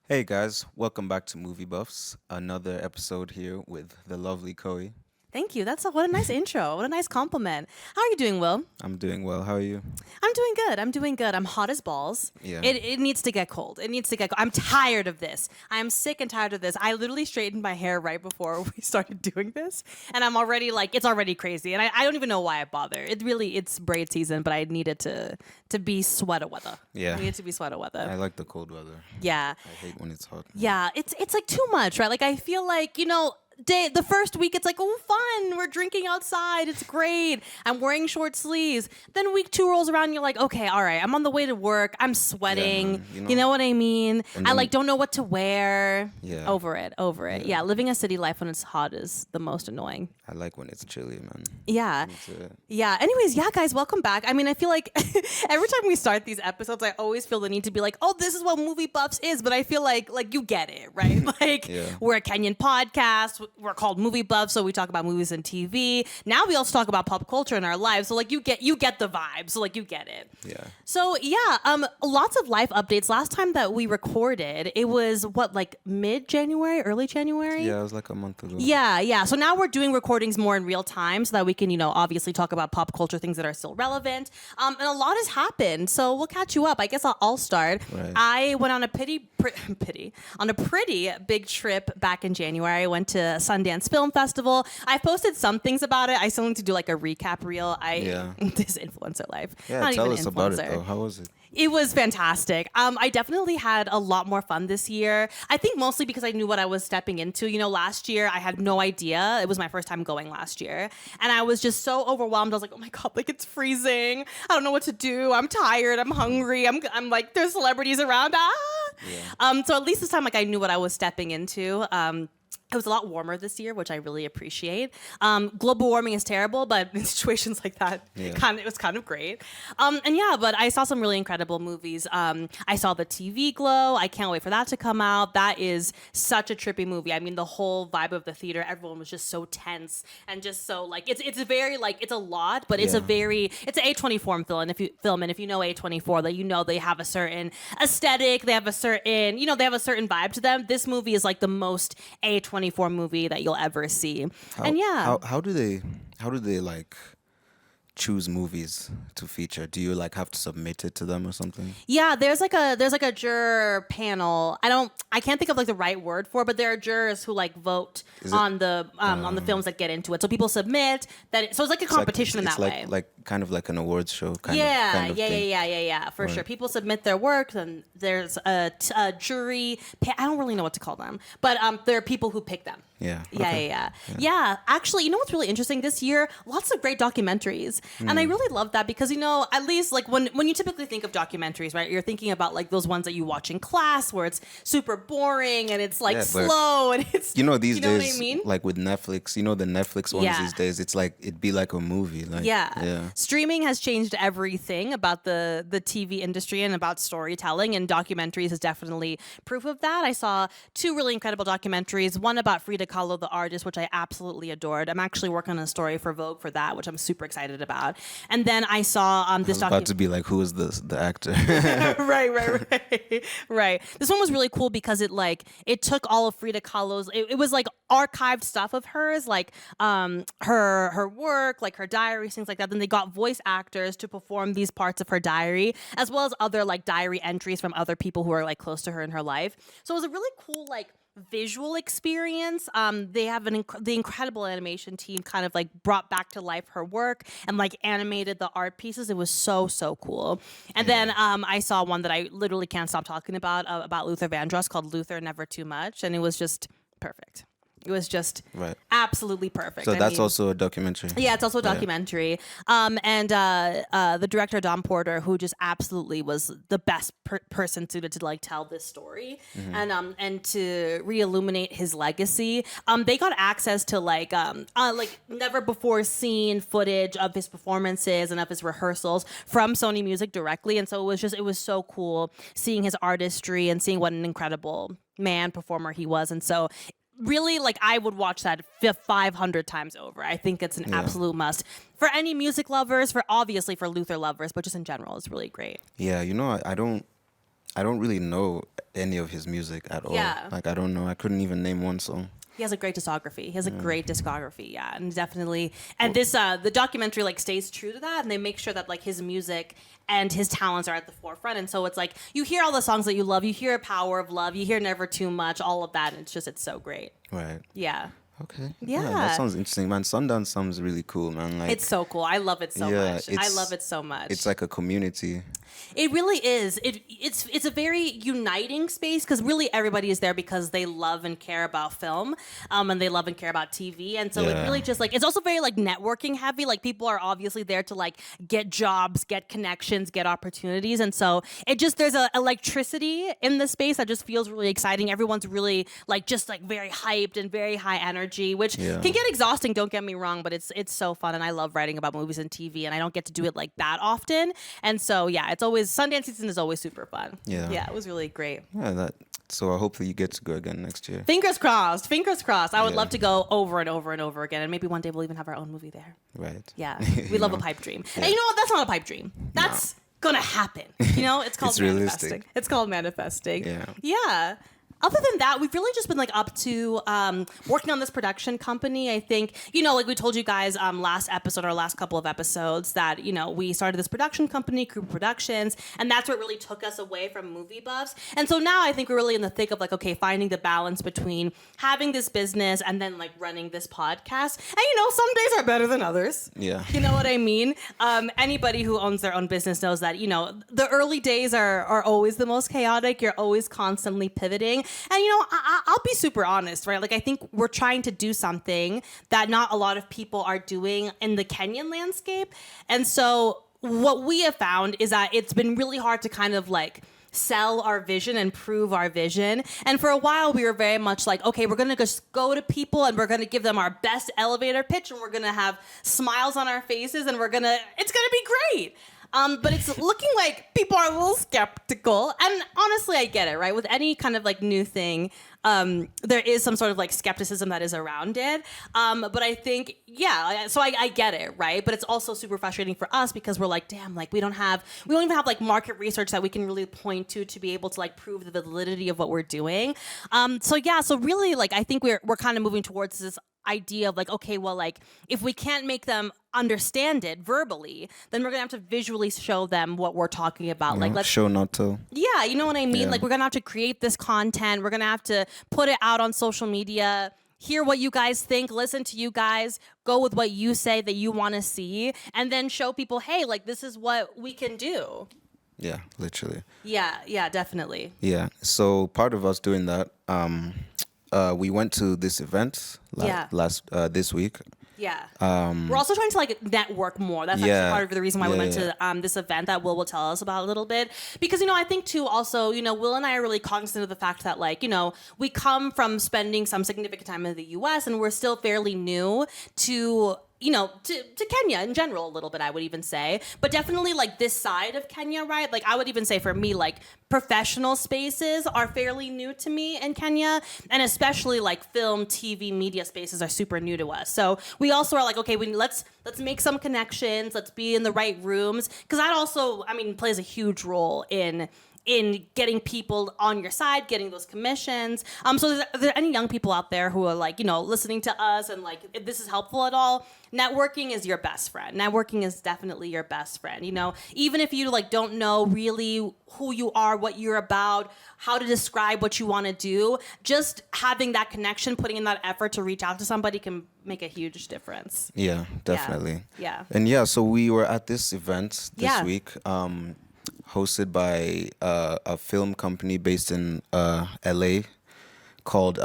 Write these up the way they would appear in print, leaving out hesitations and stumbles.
Hey guys, welcome back to Movie Buffs. Another episode here with the lovely Koi. Thank you. What a nice intro. What a nice compliment. How are you doing, Will? I'm doing well. How are you? I'm doing good. I'm doing good. I'm hot as balls. Yeah. It needs to get cold. It needs to get cold. I'm tired of this. I'm sick and tired of this. I literally straightened my hair right before we started doing this, and I'm already like it's already crazy, and I don't even know why I bother. It's braid season, but I needed to be sweater weather. Yeah. I needed to be sweater I weather. like the cold weather. Yeah. I hate when it's hot. Yeah, it's like too much, right? Like I feel like, the first week it's like, oh fun, we're drinking outside, it's great. I'm wearing short sleeves. Then week 2 rolls around and you're like, okay, all right, I'm on the way to work, I'm sweating. man, You know what I mean? And I then- like don't know what to wear. Yeah. Over it. Yeah, living a city life when it's hot is the most annoying. I like when it's chilly, man. Yeah. It's, uh, Yeah. Anyways, yeah, guys, welcome back. I mean, I feel like every time we start these episodes, I always feel the need to be like, oh, this is what Movie Buffs is. But I feel like you get it, right? Like Yeah. we're a Kenyan podcast. We're called Movie Buffs, so we talk about movies and TV. Now we also talk about pop culture in our lives. So like you get the vibe. So like you get it. yeah. So yeah, lots of life updates. Last time that we recorded, it was what, like mid-January, early January? Yeah, it was like a month ago. Yeah. So now we're doing recordings more in real time so that we can, obviously talk about pop culture things that are still relevant. And a lot has happened. So we'll catch you up. I guess I'll start. Right. I went on a pretty big trip back in January. I went to Sundance Film Festival. I posted some things about it. I still need to do like a recap reel. Yeah. This influencer life. Yeah, Not tell even us about it influencer. though. How was it? It was fantastic. I definitely had a lot more fun this year. I think mostly because I knew what I was stepping into. Last year I had no idea. It was my first time going last year. And I was just so overwhelmed. I was like, oh my God, like it's freezing. I don't know what to do. I'm tired. I'm hungry. I'm like, there's celebrities around. Yeah. So at least this time, like I knew what I was stepping into. It was a lot warmer this year, which I really appreciate. Global warming is terrible, but in situations like that, Yeah. it was kind of great. But I saw some really incredible movies. I saw The TV Glow. I can't wait for that to come out. That is such a trippy movie. I mean, the whole vibe of the theater, everyone was just so tense and just so like it's a very like it's a lot, but it's Yeah. it's an A24 film, and if you know A24, that they have a certain aesthetic, they have a certain vibe to them. This movie is like the most A24 movie that you'll ever see. And yeah. How do they like choose movies to feature? Do you like have to submit it to them or something? Yeah, there's like a juror panel. I can't think of like the right word for it, but there are jurors who like vote on the films that get into it. So people submit so it's like a competition in that way. Like kind of like an awards show kind of yeah, thing. yeah, for sure. People submit their work, and there's a jury. I don't really know what to call them, but there are people who pick them. Yeah. Yeah, Okay. yeah. Actually, you know what's really interesting this year? Lots of great documentaries, and I really love that because at least like when you typically think of documentaries, right? You're thinking about like those ones that you watch in class where it's super boring and it's like Yeah, but slow and it's These you know days, what I mean? like with Netflix, the Netflix ones Yeah. these days, it's like it'd be like a movie. Like, Yeah. Streaming has changed everything about the TV industry and about storytelling, and documentaries is definitely proof of that. I saw 2 really incredible documentaries, one about Frida Kahlo, the artist, which I absolutely adored. I'm actually working on a story for Vogue for that, which I'm super excited about. And then I saw this about to be like, who is the actor? right. This one was really cool because it took all of Frida Kahlo's. It was like archived stuff of hers, like her work, like her diaries, things like that. Then they got voice actors to perform these parts of her diary, as well as other like diary entries from other people who are like close to her in her life. So it was a really cool like visual experience. They have the incredible animation team kind of like brought back to life her work and like animated the art pieces. It was so cool. And then I saw one that I literally can't stop talking about Luther Vandross, called Luther Never Too Much, and it was just perfect. It was just Right. absolutely perfect. So I that's mean, also a documentary. yeah, it's also a documentary. And the director, Don Porter, who just absolutely was the best person suited to like tell this story and to re-illuminate his legacy. They got access to like never before seen footage of his performances and of his rehearsals from Sony Music directly. And so it was so cool seeing his artistry and seeing what an incredible performer he was. And so really, like, I would watch that 500 times over. I think it's an absolute must for any music lovers, for obviously for Luther lovers, but just in general, it's really great. Yeah, I don't I don't really know any of his music at all. Yeah. Like I don't know. I couldn't even name one song. He has a great discography. He has a great discography, yeah, and definitely. And this, the documentary like stays true to that, and they make sure that like his music and his talents are at the forefront. And so it's like you hear all the songs that you love, you hear "Power of Love," you hear "Never Too Much," all of that, and it's so great. Right. Yeah. Okay. Yeah. That sounds interesting, man. Sundance sounds really cool, man. Like It's so cool. I love it so Yeah, much. I it's- love it so much. it's like a community. It really is. It's a very uniting space because really everybody is there because they love and care about film, and they love and care about TV, and so it Yeah. really just like it's also very like networking heavy. Like people are obviously there to like get jobs, get connections, get opportunities, and so it just there's a electricity in the space that just feels really exciting. Everyone's really like just like very hyped and very high energy, which Yeah. can get exhausting. Don't get me wrong, but it's so fun, and I love writing about movies and TV, and I don't get to do it like that often, and so yeah, it's always Sundance season is always super fun. Yeah. It was really great. Yeah, that. So hopefully you get to go again next year. Fingers crossed. Fingers crossed. I would Yeah. love to go over and over and over again, and maybe one day we'll even have our own movie there. Right. Yeah, we love a pipe dream. And you know what? That's not a pipe dream. That's gonna happen. You know, it's called It's manifesting. realistic. It's called manifesting. Yeah. Yeah. Other than that, we've really just been like up to working on this production company. I think, you know, like we told you guys last episode or last couple of episodes that, you know, we started this production company, Crew Productions, and that's what really took us away from movie buffs. And so now I think we're really in the thick of like, okay, finding the balance between having this business and then like running this podcast. And, you know, some days are better than others. Yeah. You know what I mean? Anybody who owns their own business knows that, you know, the early days are always the most chaotic. You're always constantly pivoting. And, you know, I'll be super honest, right? Like, I think we're trying to do something that not a lot of people are doing in the Kenyan landscape. And so what we have found is that it's been really hard to kind of like sell our vision and prove our vision. And for a while, we were very much like, okay, we're going to just go to people and we're going to give them our best elevator pitch and we're going to have smiles on our faces and it's going to be great. But it's looking like people are a little skeptical. And honestly, I get it, right? With any kind of like new thing, there is some sort of like skepticism that is around it. But I think, yeah, so I get it, right? But it's also super frustrating for us because we're like, damn, like we don't even have like market research that we can really point to be able to like prove the validity of what we're doing. So really like I think we're kind of moving towards this idea of like, okay, well, like if we can't make them understand it verbally, then we're gonna have to visually show them what we're talking about. Like, let's show not tell. yeah, you know what I mean? Yeah. Like, we're gonna have to create this content. We're gonna have to put it out on social media, hear what you guys think, listen to you guys, go with what you say that you want to see, and then show people, hey, like, this is what we can do. Yeah, literally. Yeah, definitely. Yeah. So part of us doing that, we went to this event this week. Yeah. We're also trying to like network more. That's actually part of the reason why we went to this event that Will tell us about a little bit. Because, you know, I think too also, you know, Will and I are really cognizant of the fact that like, you know, we come from spending some significant time in the US and we're still fairly new to you know, to Kenya in general a little bit, I would even say. But definitely like this side of Kenya, right? Like I would even say for me, like professional spaces are fairly new to me in Kenya. And especially like film, TV, media spaces are super new to us. So we also are like, okay, let's make some connections. Let's be in the right rooms. Because that also, I mean, plays a huge role in getting people on your side, getting those commissions. So are there any young people out there who are like, you know, listening to us and like, if this is helpful at all, networking is your best friend. Networking is definitely your best friend. You know, even if you like don't know really who you are, what you're about, how to describe what you want to do, just having that connection, putting in that effort to reach out to somebody can make a huge difference. Yeah, definitely. Yeah. And yeah, so we were at this event this week. Hosted by a film company based in LA called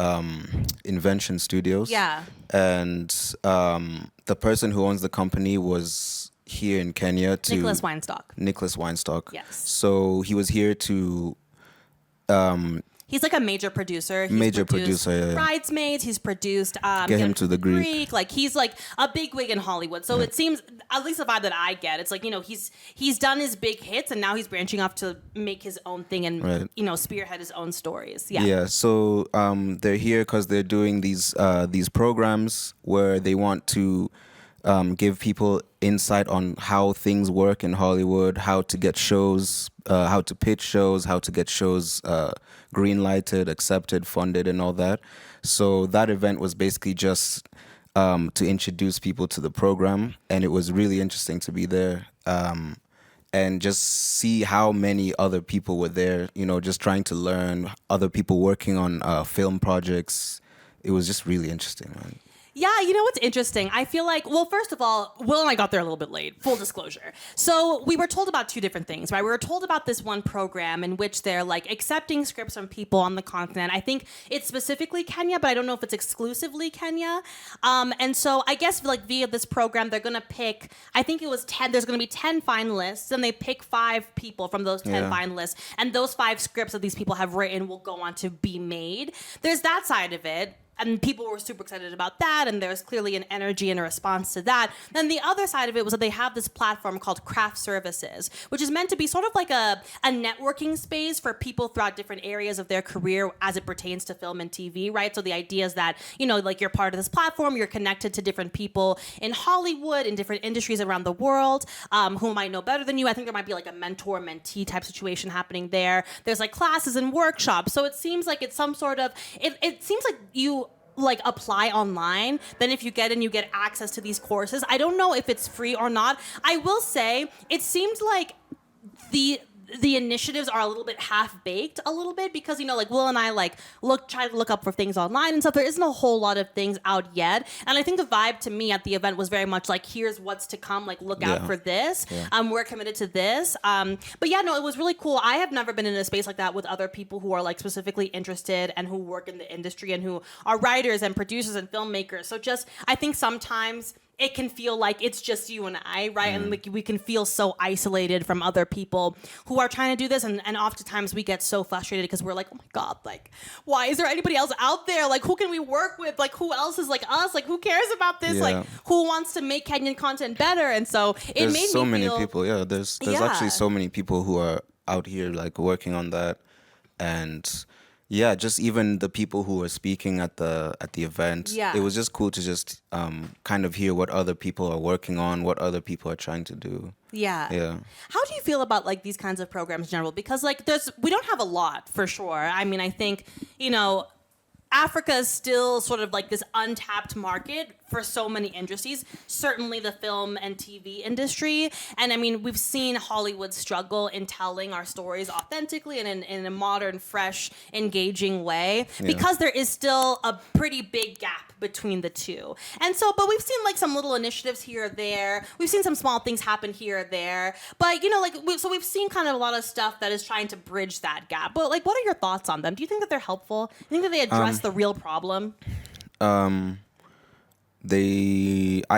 Invention Studios. Yeah. And the person who owns the company was here in Kenya to... Nicholas Weinstock. Yes. Yes. So he was here to... He's like a major producer. He's produced Bridesmaids. He's produced Get Him to the Greek. Like he's like a big wig in Hollywood. So it seems, at least the vibe that I get, it's like, you know, he's done his big hits and now he's branching off to make his own thing and you know, spearhead his own stories. Yeah. Yeah. So they're here because they're doing these programs where they want to give people insight on how things work in Hollywood, how to get shows, how to pitch shows, how to get shows green lighted, accepted, funded, and all that. So that event was basically just to introduce people to the program, and it was really interesting to be there. And just see how many other people were there, just trying to learn, other people working on film projects. It was just really interesting, man. Yeah, you know what's interesting? I feel like, well, first of all, Will and I got there a little bit late, full disclosure. So we were told about two different things, right? We were told about this one program in which they're like accepting scripts from people on the continent. I think it's specifically Kenya, but I don't know if it's exclusively Kenya. And so I guess like via this program, they're going to pick, I think it was 10, there's going to be 10 finalists, and they pick 5 people from those 10 finalists. And those 5 scripts that these people have written will go on to be made. There's that side of it. And people were super excited about that, and there was clearly an energy and a response to that. Then the other side of it was that they have this platform called Craft Services, which is meant to be sort of like a networking space for people throughout different areas of their career as it pertains to film and TV, right? So the idea is that, like you're part of this platform, you're connected to different people in Hollywood, in different industries around the world, who might know better than you. I think there might be like a mentor-mentee type situation happening there. There's like classes and workshops. So it seems like it's some sort of, it seems like you like apply online, then if you get in, you get access to these courses. I don't know if it's free or not. I will say it seems like the initiatives are a little bit half-baked a little bit because, like Will and I like try to look up for things online and stuff. There isn't a whole lot of things out yet. And I think the vibe to me at the event was very much like, here's what's to come, like look out for this. We're committed to this. But yeah, no, it was really cool. I have never been in a space like that with other people who are like specifically interested and who work in the industry and who are writers and producers and filmmakers. So just, I think sometimes it can feel like it's just you and I, right? And like we can feel so isolated from other people who are trying to do this. And oftentimes we get so frustrated because we're like, oh my God, like, why is there anybody else out there? Like, who can we work with? Like, who else is like us? Like, who cares about this? Like, who wants to make Kenyan content better? And so it made me feel... There's so many people, There's actually so many people who are out here like working on that. And... yeah, just even the people who were speaking at the event, it was just cool to just kind of hear what other people are working on, what other people are trying to do. Yeah. How do you feel about like these kinds of programs in general? Because like we don't have a lot for sure. I mean, I think, Africa is still sort of like this untapped market for so many industries, certainly the film and TV industry. And I mean, we've seen Hollywood struggle in telling our stories authentically and in a modern, fresh, engaging way because there is still a pretty big gap between the two. And so, but we've seen like some little initiatives here or there. We've seen some small things happen here or there. But, so we've seen kind of a lot of stuff that is trying to bridge that gap. But like, what are your thoughts on them? Do you think that they're helpful? Do you think that they address the real problem? I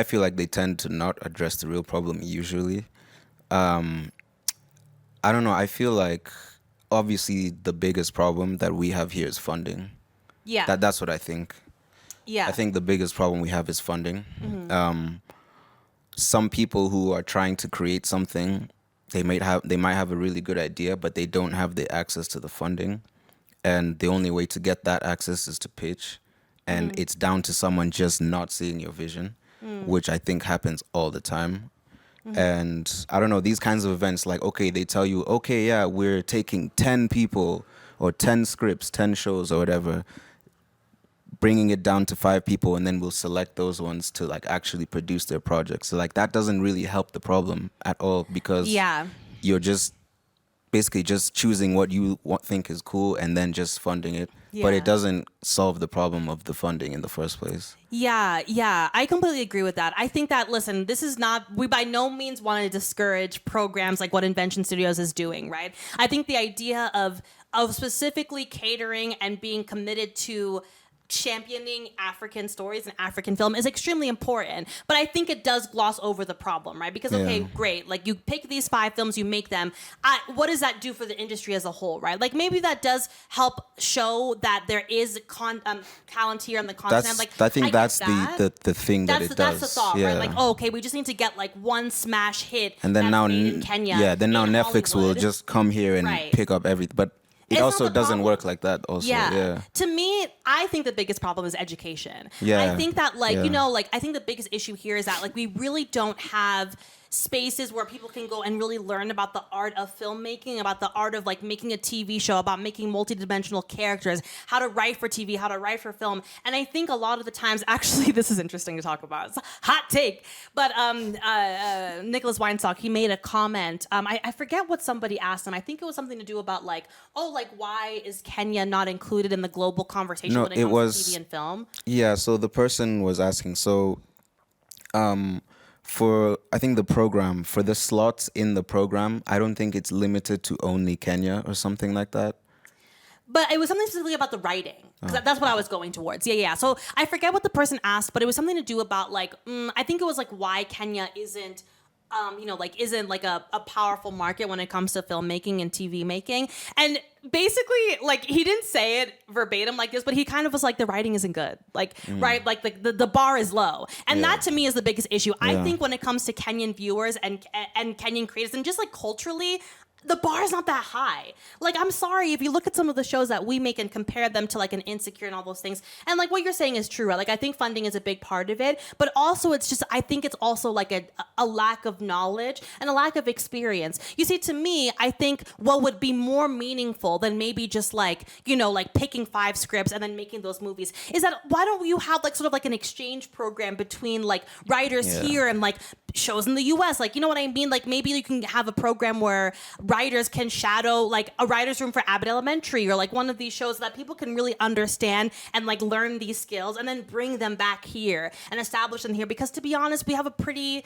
feel like they tend to not address the real problem usually. I don't know. I feel like obviously the biggest problem that we have here is funding. Yeah. That's what I think. Yeah. I think the biggest problem we have is funding. Mm-hmm. Some people who are trying to create something, they might have a really good idea, but they don't have the access to the funding. And the only way to get that access is to pitch. And it's down to someone just not seeing your vision, which I think happens all the time. And I don't know, these kinds of events, like, okay, they tell you, okay, yeah, we're taking 10 people or 10 scripts, 10 shows or whatever, bringing it down to 5 people, and then we'll select those ones to like actually produce their projects. So like that doesn't really help the problem at all because you're just basically just choosing what you think is cool and then just funding it. But it doesn't solve the problem of the funding in the first place. Yeah, I completely agree with that. I think that, listen, we by no means want to discourage programs like what Invention Studios is doing, right? I think the idea of specifically catering and being committed to championing African stories and African film is extremely important. But I think it does gloss over the problem, right? Because, okay, great. Like, you pick these 5 films, you make them. What does that do for the industry as a whole, right? Like, maybe that does help show that there is talent here on the continent. I think that's the thing that it does. That's the thought, right? Like, oh, okay, we just need to get, like, one smash hit and then now made in Kenya. Yeah, then now Netflix Hollywood. will just come here and pick up everything. But it also doesn't work like that also. To me, I think the biggest problem is education. Yeah. I think that like, Yeah. you know, like I think the biggest issue here is that like we really don't have spaces where people can go and really learn about the art of filmmaking, about the art of like making a TV show, about making multidimensional characters, how to write for TV, how to write for film. And I think a lot of the times, actually, this is interesting to talk about. It's a hot take, but Nicholas Weinstock, he made a comment. I forget what somebody asked him. I think it was something to do about like, oh, like why is Kenya not included in the global conversation when it comes to TV and film? Yeah, so the person was asking, so for I think the program, for the slots in the program, I don't think it's limited to only Kenya or something like that. But it was something specifically about the writing. 'Cause that's what I was going towards. Yeah. So I forget what the person asked, but it was something to do about like, I think it was like why Kenya isn't, isn't like a powerful market when it comes to filmmaking and TV making. And basically, like he didn't say it verbatim like this, but he kind of was like, the writing isn't good. Like, right? Like the bar is low. And that to me is the biggest issue. I think when it comes to Kenyan viewers and Kenyan creators and just like culturally, the bar is not that high. Like, I'm sorry, if you look at some of the shows that we make and compare them to like an Insecure and all those things, and like what you're saying is true, right? Like I think funding is a big part of it, but also it's just, I think it's also like a lack of knowledge and a lack of experience. You see, to me, I think what would be more meaningful than maybe just like, like picking 5 scripts and then making those movies is that why don't you have like sort of like an exchange program between like writers here and like shows in the US? Like, you know what I mean? Like maybe you can have a program where writers can shadow like a writer's room for Abbott Elementary or like one of these shows that people can really understand and like learn these skills and then bring them back here and establish them here. Because to be honest, you have a pretty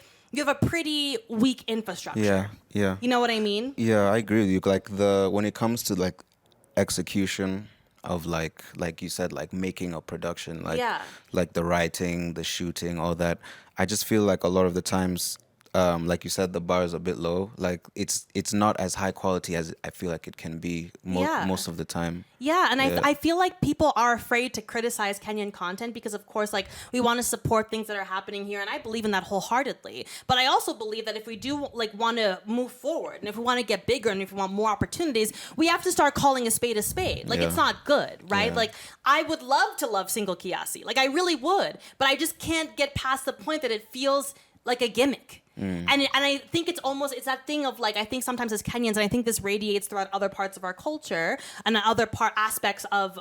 weak infrastructure. Yeah. You know what I mean? Yeah, I agree with you. Like when it comes to like execution of like you said, like making a production, like the writing, the shooting, all that, I just feel like a lot of the times, like you said, the bar is a bit low. Like it's not as high quality as I feel like it can be most of the time. Yeah, and I feel like people are afraid to criticize Kenyan content because, of course, like we want to support things that are happening here, and I believe in that wholeheartedly. But I also believe that if we do like want to move forward, and if we want to get bigger, and if we want more opportunities, we have to start calling a spade a spade. Like it's not good, right? Like I would love to love Single Kiasi, like I really would, but I just can't get past the point that it feels like a gimmick. And I think it's that thing of like, I think sometimes as Kenyans, and I think this radiates throughout other parts of our culture and other aspects of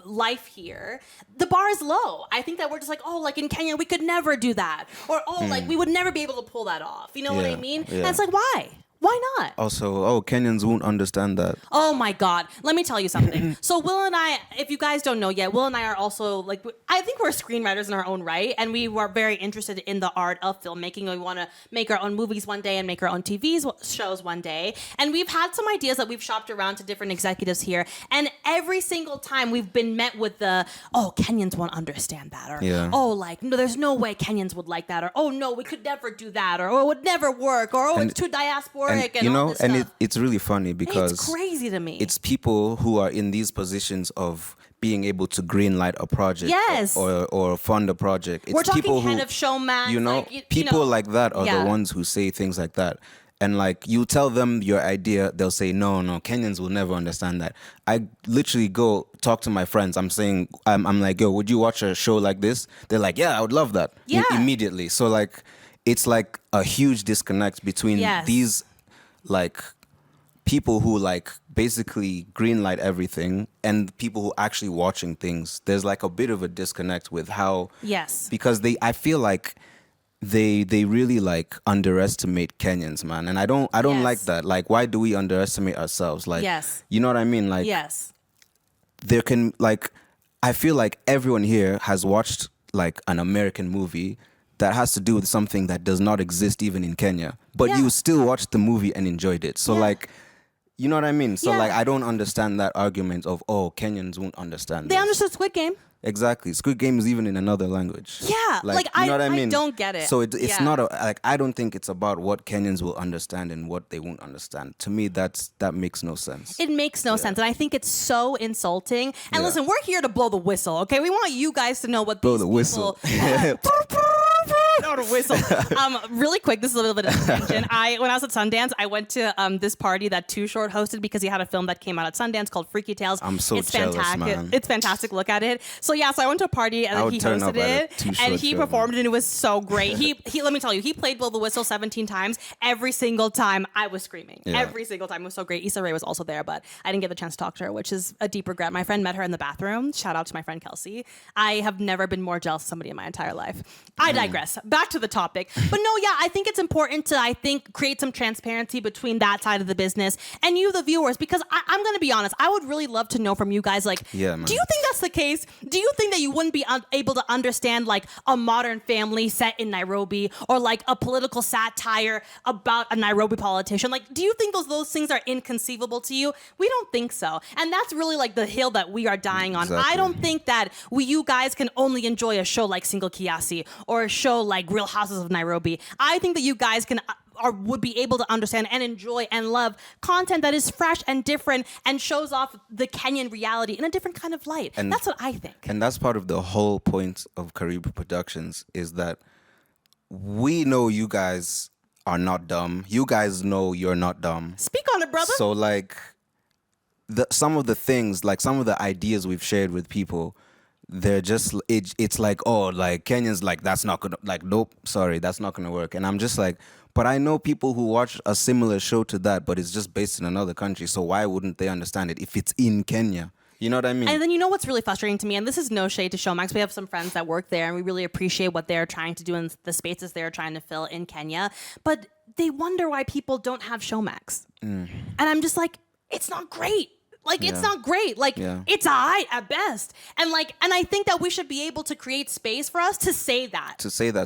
life here, the bar is low. I think that we're just like, oh, like in Kenya, we could never do that. Or, like we would never be able to pull that off. You know what I mean? Yeah. And it's like, why? Why not? Also, Kenyans won't understand that. Oh my God. Let me tell you something. So Will and I, if you guys don't know yet, Will and I are also like, I think we're screenwriters in our own right. And we were very interested in the art of filmmaking. We want to make our own movies one day and make our own TV shows one day. And we've had some ideas that we've shopped around to different executives here. And every single time we've been met with Kenyans won't understand that. Or, like, no, there's no way Kenyans would like that. Or, oh, no, we could never do that. Or, oh, it would never work. Or, oh, it's too diasporic. And it's really funny because it's crazy to me. It's people who are in these positions of being able to greenlight a project, or fund a project. It's We're talking people head of showman. People like that are the ones who say things like that. And like you tell them your idea, they'll say no. Kenyans will never understand that. I literally go talk to my friends. I'm like, yo, would you watch a show like this? They're like, yeah, I would love that. Immediately. So like, it's like a huge disconnect between these like people who like basically greenlight everything and people who actually watching things. There's like a bit of a disconnect with how because I feel like they really like underestimate Kenyans, man, and I don't like that. Like, why do we underestimate ourselves? Like, you know what I mean? Like, there can like I feel like everyone here has watched like an American movie that has to do with something that does not exist even in Kenya, but you still watched the movie and enjoyed it. So like, you know what I mean? So like, I don't understand that argument of, Kenyans won't understand They understood Squid Game. Exactly. Squid Game is even in another language. Yeah. Like you know what I mean? I don't get it. So it's not I don't think it's about what Kenyans will understand and what they won't understand. To me, that makes no sense. It makes no sense. And I think it's so insulting. And listen, we're here to blow the whistle, okay? We want you guys to know what blow the whistle. know how to whistle. Really quick, this is a little bit of a tangent. When I was at Sundance, I went to this party that Too Short hosted because he had a film that came out at Sundance called Freaky Tales. I'm so it's jealous, fantastic. man. It's fantastic. Look at it. So I went to a party and then he hosted it and he performed and it was so great. He let me tell you, he played Blow the Whistle 17 times. Every single time I was screaming. Yeah. Every single time. It was so great. Issa Rae was also there, but I didn't get the chance to talk to her, which is a deep regret. My friend met her in the bathroom. Shout out to my friend Kelsey. I have never been more jealous of somebody in my entire life. I digress. Back to the topic. But no, I think it's important to, create some transparency between that side of the business and you, the viewers, because I'm going to be honest. I would really love to know from you guys, do you think that's the case? Do you think that you wouldn't be able to understand, a modern family set in Nairobi or, a political satire about a Nairobi politician? Do you think those things are inconceivable to you? We don't think so. And that's really, the hill that we are dying on. Exactly. I don't think that you guys can only enjoy a show like Single Kiasi or a show like Real Houses of Nairobi. I think that you guys can or would be able to understand and enjoy and love content that is fresh and different and shows off the Kenyan reality in a different kind of light. And that's what I think. And that's part of the whole point of Karibu Productions is that we know you guys are not dumb. You guys know you're not dumb. Speak on it, brother. So some of the things, some of the ideas we've shared with people, they're just it's Kenyans that's not gonna nope, sorry, that's not gonna work. And I'm just but I know people who watch a similar show to that, but it's just based in another country. So why wouldn't they understand it if it's in Kenya? You know what I mean? And then what's really frustrating to me, and this is no shade to Showmax. We have some friends that work there, and we really appreciate what they're trying to do in the spaces they're trying to fill in Kenya. But they wonder why people don't have Showmax. And I'm just it's not great. It's not great. It's alright at best. And I think that we should be able to create space for us to say that.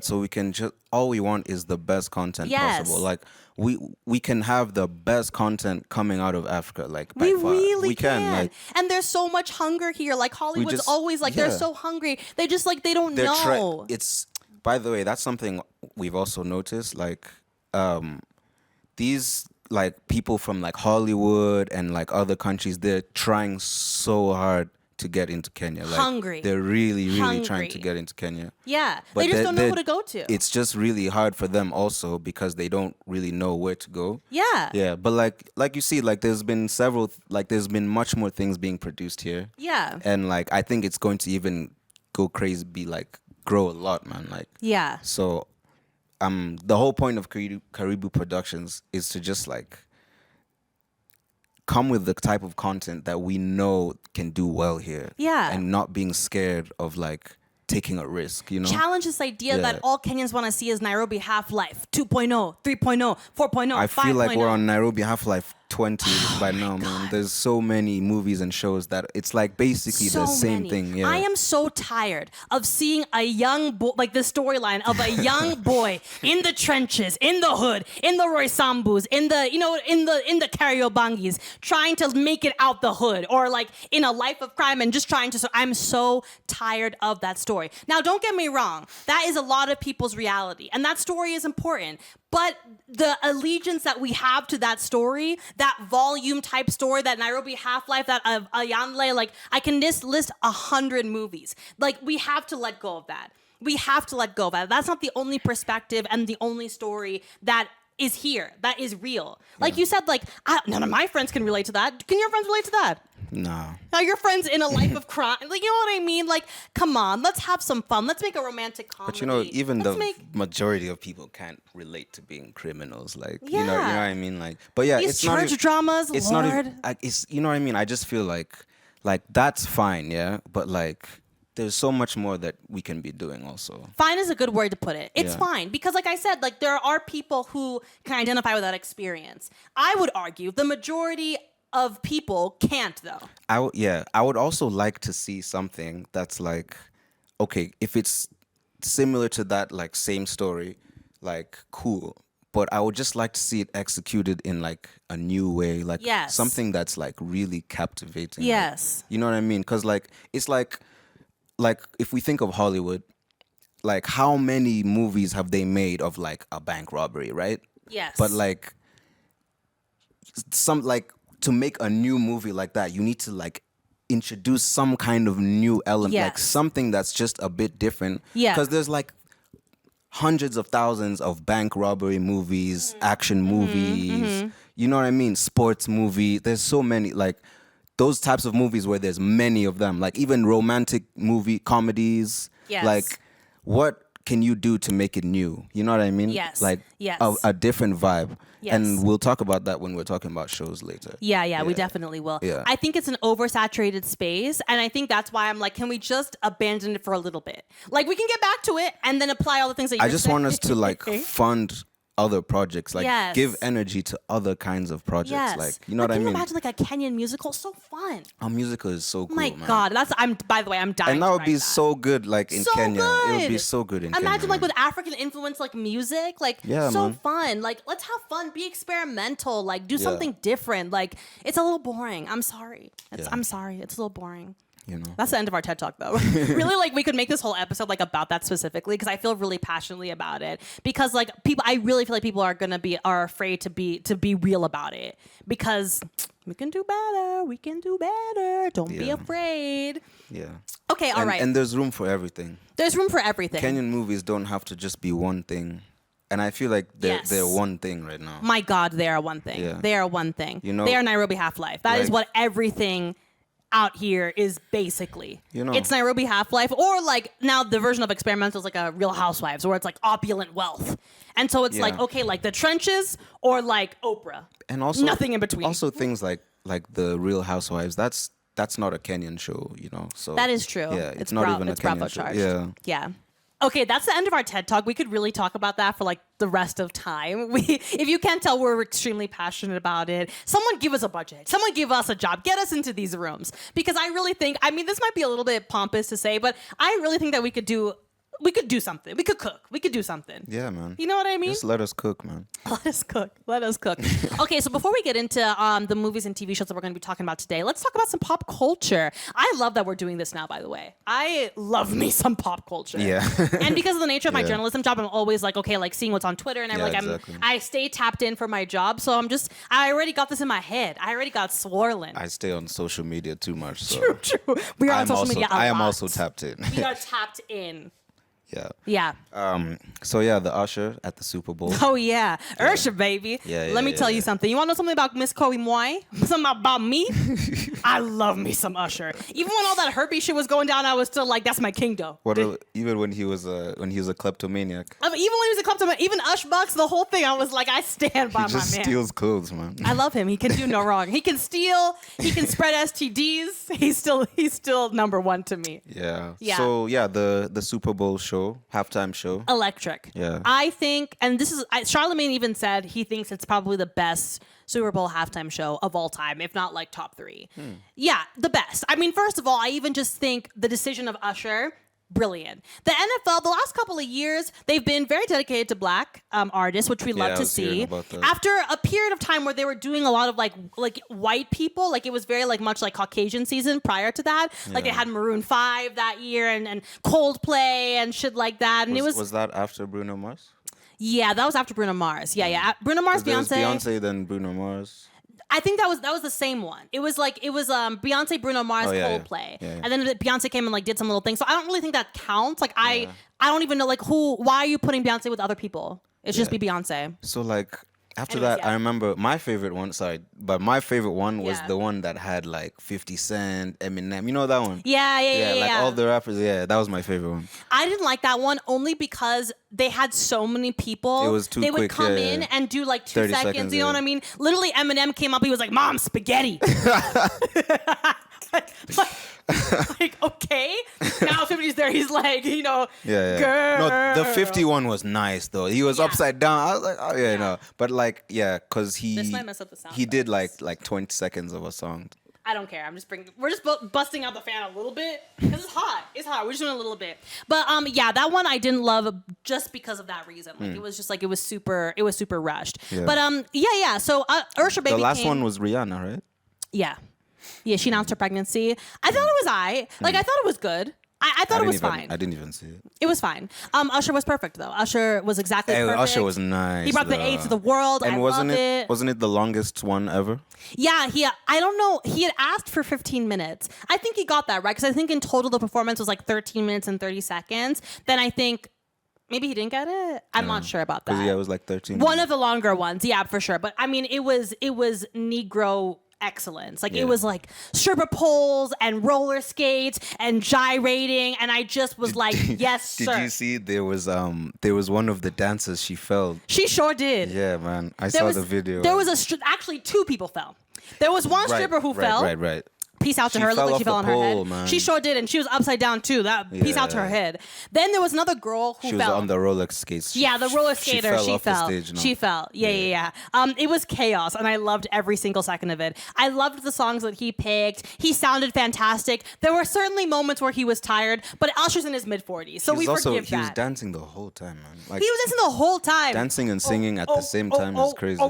So we can all we want is the best content possible. We can have the best content coming out of Africa. By far. Really we can. And there's so much hunger here. Hollywood's always they're so hungry. They just they don't know. It's, by the way, that's something we've also noticed. These people from Hollywood and other countries, they're trying so hard to get into Kenya. Hungry. They're really trying to get into Kenya. Yeah. But they just don't know who to go to. It's just really hard for them also because they don't really know where to go. Yeah. Yeah. But like you see, there's been there's been much more things being produced here. Yeah. And I think it's going to even go crazy, grow a lot, man. Yeah. So the whole point of Karibu Productions is to just come with the type of content that we know can do well here. Yeah. And not being scared of taking a risk, Challenge this idea that all Kenyans want to see is Nairobi Half-Life 2.0, 3.0, 4.0, I 5.0. feel like we're on Nairobi Half-Life 20 by now, man. There's so many movies and shows that it's basically the same thing. Yeah. I am so tired of seeing a young boy, the storyline of a young boy in the trenches, in the hood, in the Roy Sambus, in the in the Kariobangis, trying to make it out the hood, or in a life of crime and just trying to. I'm so tired of that story. Now, don't get me wrong. That is a lot of people's reality, and that story is important. But the allegiance that we have to that story, that volume type story, that Nairobi Half-Life, that Ayanle, I can list 100 movies. We have to let go of that. We have to let go of that. That's not the only perspective and the only story that is here, that is real. You said, none of my friends can relate to that. Can your friends relate to that? No. Now your friends in a life of crime. You know what I mean? Come on, let's have some fun. Let's make a romantic comedy. But even majority of people can't relate to being criminals. You know what I mean? But yeah, these it's not church dramas. It's Lord. not even, it's, you know what I mean? I just feel like that's fine, yeah? But there's so much more that we can be doing also. Fine is a good word to put it. It's fine. Because I said, there are people who can identify with that experience. I would argue the majority of people can't, though. I would also like to see something that's okay, if it's similar to that same story, cool. But I would just like to see it executed in a new way, something that's really captivating. Yes. You know what I mean? Because it's if we think of Hollywood, how many movies have they made of a bank robbery, right? Yes. But to make a new movie like that, you need to introduce some kind of new element, something that's just a bit different. Yeah. Because there's hundreds of thousands of bank robbery movies, action movies. You know what I mean? Sports movie. There's so many, like those types of movies where there's many of them. Like even romantic movie comedies. Yes. Like what can you do to make it new? You know what I mean? Yes. Like Yes. a different vibe. Yes. And we'll talk about that when we're talking about shows later. Yeah, we definitely will. Yeah. I think it's an oversaturated space, and I think that's why I'm like, can we just abandon it for a little bit? Like, we can get back to it and then apply all the things that you're I just want us to like fund other projects, like Yes. give energy to other kinds of projects. Yes. Like, you know what I Can mean? you imagine like a Kenyan musical? So fun. Our musical is so cool, My man. God, by the way, I'm dying. And that to would write be that. so good, like in So Kenya. It would be good. so good in Kenya. Imagine like man. with African influence, like music, like Yeah, so man. fun. Like let's have fun, be experimental, like do something different. Like it's a little boring. I'm sorry. I'm sorry. It's a little boring. You know. That's the end of our TED Talk, though. Really, like we could make this whole episode like about that specifically because I feel really passionately about it. Because like people, I really feel like people are afraid to be real about it because we can do better. We can do better. Don't be afraid. Yeah. Okay, all right. And there's room for everything. There's room for everything. Kenyan movies don't have to just be one thing. And I feel like they're one thing right now. My God, they are one thing. Yeah. They are one thing. You know, they are Nairobi Half-Life. That is like- what everything out here is basically. You know. It's Nairobi Half-Life, or like now the version of experimental is like a Real Housewives, where it's like opulent wealth. And so it's like, okay, like the trenches or like Oprah. And also nothing in between. Also things like the Real Housewives, that's not a Kenyan show, you know. So That is true. Yeah, it's not even a Bravo Kenyan show. charged. Yeah. Yeah. Okay, that's the end of our TED Talk. We could really talk about that for like the rest of time. If you can't tell, we're extremely passionate about it. Someone give us a budget. Someone give us a job. Get us into these rooms. Because I really think, I mean, this might be a little bit pompous to say, but I really think that we could do something. We could cook. We could do something. Yeah, man. You know what I mean? Just let us cook, man. Let us cook. Let us cook. Okay, so before we get into the movies and TV shows that we're going to be talking about today, let's talk about some pop culture. I love that we're doing this now, by the way. I love me some pop culture. Yeah. And because of the nature of my Yeah. journalism job, I'm always like, okay, like seeing what's on Twitter and exactly. I stay tapped in for my job. So I already got this in my head. I already got swirling. I stay on social media too much. So True. We are on social media a I am lot. also tapped in. We are tapped in. Yeah. Yeah. So yeah, the Usher at the Super Bowl. Oh yeah, Usher baby. Yeah, Let me yeah, tell you yeah. something. You want to know something about Miss Chloe Moy? Something about me? I love me some Usher. Even when all that herpes shit was going down, I was still like, that's my king though. Even when he was a kleptomaniac. I mean, even when he was a kleptoman, even Ush Bucks, the whole thing, I was like, I stand by He my just man. steals clothes, man. I love him. He can do no wrong. He can steal. He can spread STDs. He's still number one to me. Yeah. Yeah. So yeah, the Super Bowl show, halftime show. Electric. Yeah. I think, and this is, Charlemagne even said he thinks it's probably the best Super Bowl halftime show of all time, if not like top 3. Yeah, the best. I mean, first of all, I even just think the decision of Usher, brilliant. The NFL, the last couple of years, they've been very dedicated to black artists, which we love I to was hearing see. about that. After a period of time where they were doing a lot of like white people, like it was very like much like Caucasian season prior to that. Like they had Maroon 5 that year and Coldplay and shit like that. And Was that after Bruno Mars? yeah, that was after Bruno Mars. Yeah. Bruno Mars, There was Beyonce. Beyonce, then Bruno Mars. I think that was the same one. It was Beyonce, Bruno Mars, Oh, yeah, yeah. Coldplay, Yeah, yeah. and then Beyonce came and like did some little things. So I don't really think that counts. Like I don't even know like why are you putting Beyonce with other people? It should just be Beyonce. So like after Anyways, that, yeah. I remember my favorite one. Sorry, but my favorite one was Yeah. the one that had like 50 Cent, Eminem. You know that one? Yeah. Like all the rappers. Yeah, that was my favorite one. I didn't like that one only because they had so many people. It was too They would quick, come yeah, in yeah. and do like 2 30 seconds. seconds, You know yeah. what I mean? Literally, Eminem came up. He was like, "Mom, spaghetti." like okay. Now 50's there. He's like, Yeah. girl. No, the 50 one was nice though. He was Yeah. upside down. I was like, oh yeah, no. But like, yeah, cause This might mess up the sound he did bites. like 20 seconds of a song. I don't care. We're just busting out the fan a little bit because it's hot. It's hot. We're just doing a little bit. But yeah, that one I didn't love just because of that reason. Like it was just like it was super rushed. Yeah. But yeah. So Usher baby. The last came- one was Rihanna, right? Yeah. Yeah, she announced her pregnancy. I thought it was I thought it was good. I thought it was fine. I didn't even see it. It was fine. Usher was perfect though. Usher was exactly Hey, perfect. Usher was nice. He brought the though. AIDS to the world. And I wasn't loved it. Wasn't it the longest one ever? Yeah, I don't know. He had asked for 15 minutes. I think he got that right because I think in total the performance was like 13 minutes and 30 seconds. Then I think Maybe he didn't get it. I'm not sure about that. Because it was like 13. One of the longer ones, yeah, for sure. But I mean, it was Negro excellence. Like it was like stripper poles and roller skates and gyrating, and I just was like, yes, sir. Did you see there was one of the dancers she fell? She sure did. Yeah, man. I saw the video. There was actually 2 people fell. There was one stripper who fell. Right. Peace out to her. Looked like she fell on her head. Man. She sure did, and she was upside down too. Peace out to her head. Then there was another girl who fell. She was on the roller skates. The roller skater. She fell. She fell. Yeah. It was chaos, and I loved every single second of it. I loved the songs that he picked. He sounded fantastic. There were certainly moments where he was tired, but Usher's in his mid-40s, so we forgive that. He was dancing the whole time, man. Like, he was dancing the whole time. Dancing and singing at the same time is crazy.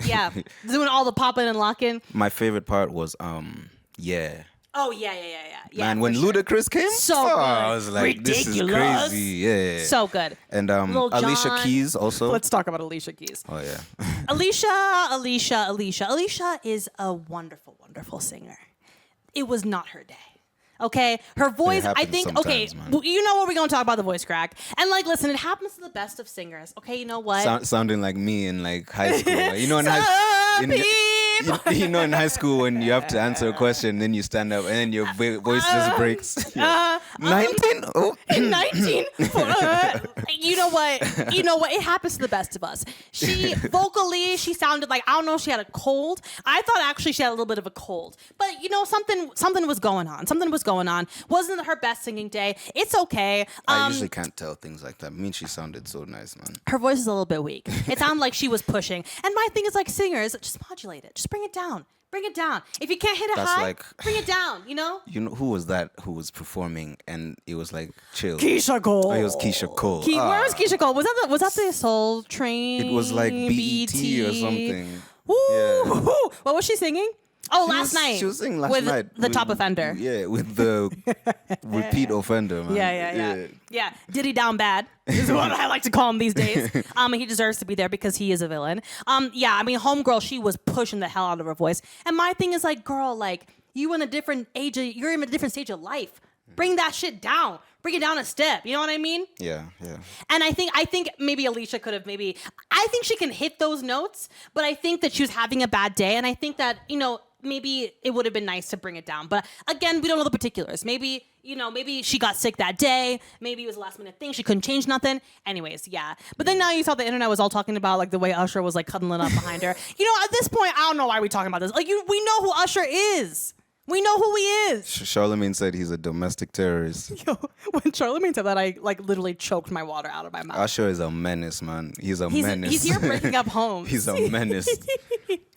Yeah. Doing all the popping and locking. My favorite part was yeah. Oh, yeah. Man, when Ludacris came, I was like, ridiculous. This is crazy. Yeah. So good. And Alicia Keys also. Let's talk about Alicia Keys. Oh, yeah. Alicia is a wonderful, wonderful singer. It was not her day. Okay, her voice, I think, okay, man. You know what, we're going to talk about the voice crack. And like, listen, it happens to the best of singers. Okay, you know what? Sounding like me in like high school. You know, in high school when you have to answer a question, then you stand up and then your voice just breaks. 19? Oh. 19? You know what? It happens to the best of us. She, vocally, she sounded like, I don't know if she had a cold. I thought actually she had a little bit of a cold. But, something was going on. Wasn't her best singing day. It's okay. I usually can't tell things like that. I mean, she sounded so nice, man. Her voice is a little bit weak. It sounded like she was pushing. And my thing is like singers, just modulate it. Just bring it down. If you can't hit it high, bring it down, You know who was that who was performing and it was like chill? Keisha Cole. Oh, it was Keisha Cole. Where was Keisha Cole? Was that the Soul Train? It was like BET or something. Ooh. Yeah. What was she singing? Oh, last night. She was singing last night. With the top offender. Yeah, with the repeat offender, man. Yeah. Diddy down bad is what I like to call him these days. He deserves to be there because he is a villain. Homegirl, she was pushing the hell out of her voice. And my thing is like, girl, like, you're in a different stage of life. Bring that shit down. Bring it down a step. You know what I mean? Yeah. And I think maybe Alicia could have I think she can hit those notes, but I think that she was having a bad day. And I think that, maybe it would have been nice to bring it down. But again, we don't know the particulars. Maybe she got sick that day. Maybe it was a last minute thing. She couldn't change nothing. Anyways, yeah. But then now you saw the internet was all talking about like the way Usher was like cuddling up behind her. At this point, I don't know why we're talking about this. Like, we know who Usher is. We know who he is. Charlamagne said he's a domestic terrorist. Yo, when Charlamagne said that, I like literally choked my water out of my mouth. Usher is a menace, man. He's menace. He's here breaking up homes. He's a menace.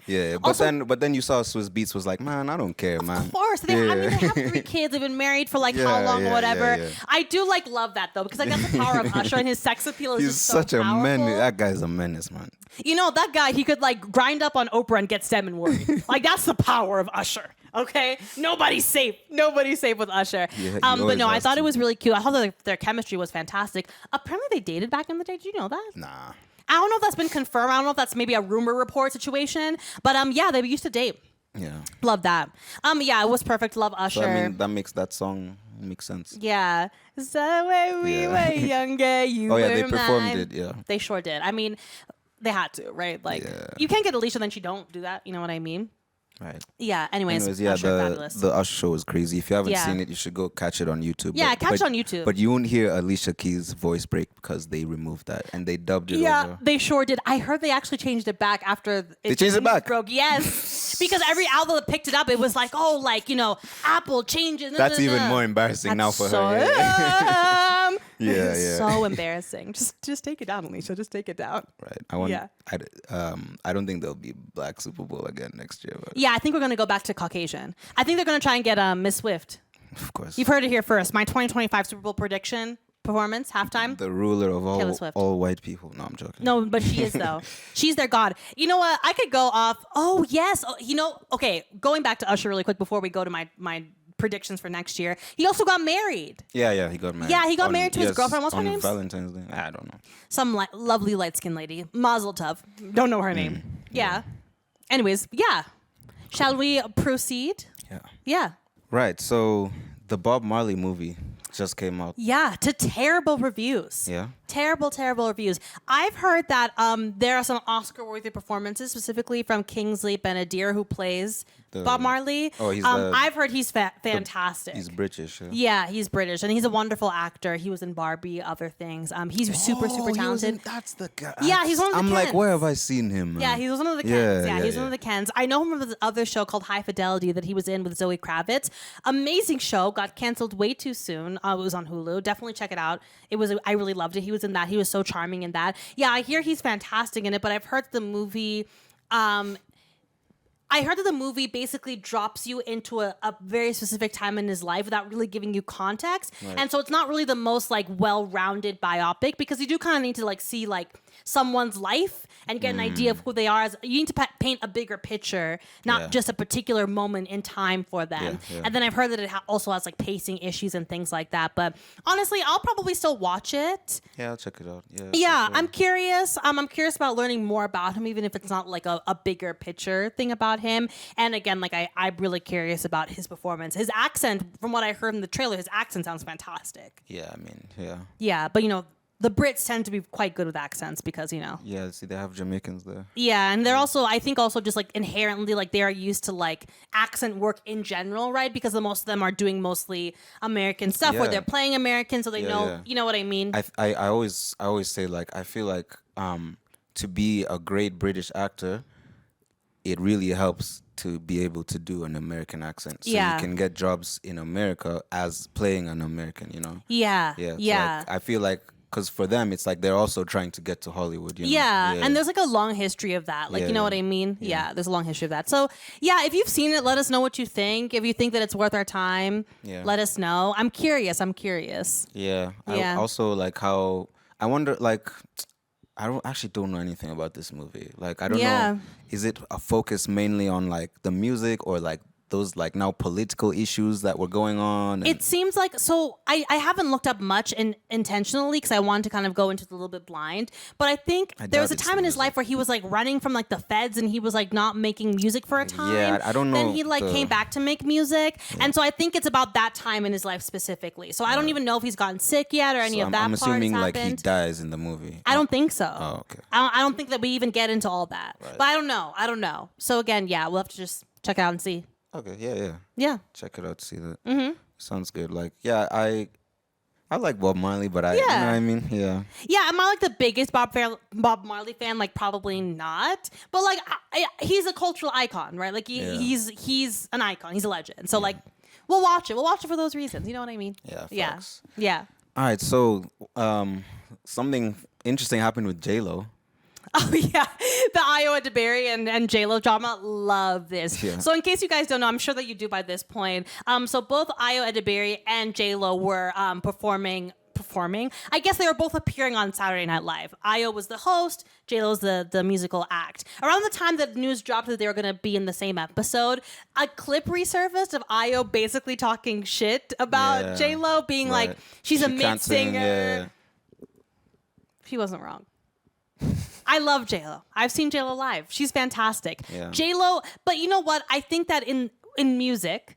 Yeah, but then you saw Swiss Beats was like, man, I don't care, man. Of course, they have 3 kids. They've been married for like how long or whatever. Yeah. I do love that though because that's the power of Usher and his sex appeal is just so such a powerful. menace. That guy's a menace, man. That guy, he could like grind up on Oprah and get STEM and worry. Like that's the power of Usher. Okay, nobody's safe with Usher. Yeah, but no, I thought it was really cute. I thought that their chemistry was fantastic. Apparently, they dated back in the day. Did you know that? Nah. I don't know if that's been confirmed. I don't know if that's maybe a rumor report situation. But yeah, they used to date. Yeah. Love that. Yeah, it was perfect. Love Usher. So, that makes that song make sense. Yeah. So when we were younger, you were they mine. performed it. Yeah. They sure did. I mean, they had to, right? Like, you can't get Alicia, then she don't do that. You know what I mean? Right. Yeah. Anyways, yeah, Usher, fabulous. The Usher show is crazy. If you haven't seen it, you should go catch it on YouTube. Yeah, catch it on YouTube. But you won't hear Alicia Keys' voice break because they removed that and they dubbed it Yeah, over. they sure did. I heard they actually changed it back after they changed it back. Broke. Yes, because every outlet that picked it up, it was like, oh, like Apple changes. That's even more embarrassing now for her. Yeah. So embarrassing. Just take it down, Alicia. Just take it down. Right. I don't think there'll be Black Super Bowl again next year. But. Yeah, I think we're gonna go back to Caucasian. I think they're gonna try and get Miss Swift. Of course. You've heard it here first. My 2025 Super Bowl prediction performance halftime. The ruler of all white people. No, I'm joking. No, but she is though. She's their god. You know what? I could go off. Oh yes. Okay. Going back to Usher really quick before we go to my predictions for next year. He also got married. Yeah, he got married. Yeah, he got married to his girlfriend. What's her name? On Valentine's Day. I don't know. Some lovely light-skinned lady. Mazel tov. Don't know her name. Yeah. Anyways, yeah. Shall we proceed? Yeah. Yeah. Right. So the Bob Marley movie just came out. Yeah, to terrible reviews. Yeah. Terrible reviews. I've heard that there are some Oscar-worthy performances, specifically from Kingsley Ben-Adir, who plays Bob Marley. Oh, he's I've heard he's fantastic. He's British. Yeah, he's British, and he's a wonderful actor. He was in Barbie, other things. He's super talented. That's the guy. Yeah, he's one of the I'm Kens. like, where have I seen him? Man? Yeah, he was one of the Kens. Yeah, he's one of the Kens. I know him from this other show called High Fidelity that he was in with Zoe Kravitz. Amazing show. Got canceled way too soon. It was on Hulu. Definitely check it out. I really loved it. He was in that. He was so charming in that. Yeah, I hear he's fantastic in it, but I've heard the movie. I heard that the movie basically drops you into a very specific time in his life without really giving you context. Right. And so it's not really the most like well-rounded biopic, because you do kind of need to like see like someone's life and get an idea of who they are. You need to paint a bigger picture, not just a particular moment in time for them. Yeah. And then I've heard that it also has like pacing issues and things like that. But honestly, I'll probably still watch it. Yeah, I'll check it out. Yeah, sure. I'm curious. I'm curious about learning more about him, even if it's not like a bigger picture thing about him. And again, like I'm really curious about his performance. His accent, from what I heard in the trailer, his accent sounds fantastic. Yeah, I mean, yeah. Yeah, but the Brits tend to be quite good with accents because, Yeah, see, they have Jamaicans there. Yeah, and they're also, I think also just like inherently, like they are used to like accent work in general, right? Because most of them are doing mostly American stuff or they're playing American, so they know, you know what I mean? I always say, like, I feel like to be a great British actor, it really helps to be able to do an American accent. So you can get jobs in America as playing an American, Yeah. Yeah. So like, I feel like, because for them, it's like they're also trying to get to Hollywood. Yeah, and there's like a long history of that. Like, you know what I mean? Yeah, there's a long history of that. So, yeah, if you've seen it, let us know what you think. If you think that it's worth our time, let us know. I'm curious. Yeah. I also like how, I wonder, like, I actually don't know anything about this movie. Like, I don't know, is it a focus mainly on like the music or like those like now political issues that were going on? It seems like, so I haven't looked up much intentionally because I wanted to kind of go into it a little bit blind, but I think there was a time in his life where he was like running from like the feds and he was like not making music for a time. Yeah, I don't know. Then he like came back to make music. And so I think it's about that time in his life specifically. So I don't even know if he's gotten sick yet or any of that. I'm assuming part like he dies in the movie. I don't think so. Oh, okay. I don't think that we even get into all that. Right. But I don't know. So again, we'll have to just check it out and see. Okay, yeah. Check it out, see that. Mm-hmm. Sounds good. Like, I like Bob Marley, but you know what I mean? Yeah. Yeah, am I like the biggest Bob Marley fan? Like, probably not. But like, he's a cultural icon, right? Like, he's an icon. He's a legend. So like, we'll watch it. We'll watch it for those reasons. You know what I mean? Yeah. Facts. Yeah. All right. So, something interesting happened with J-Lo. Oh, yeah. The Ayo Edebiri and J-Lo drama. Love this. Yeah. So in case you guys don't know, I'm sure that you do by this point. So both Ayo Edebiri and J-Lo were performing. I guess they were both appearing on Saturday Night Live. Ayo was the host. J-Lo's the musical act. Around the time that news dropped that they were going to be in the same episode, a clip resurfaced of Ayo basically talking shit about J-Lo, being like, she's a mid-singer. She wasn't wrong. I love J-Lo. I've seen J-Lo live. She's fantastic. Yeah. J-Lo, but you know what? I think that in music,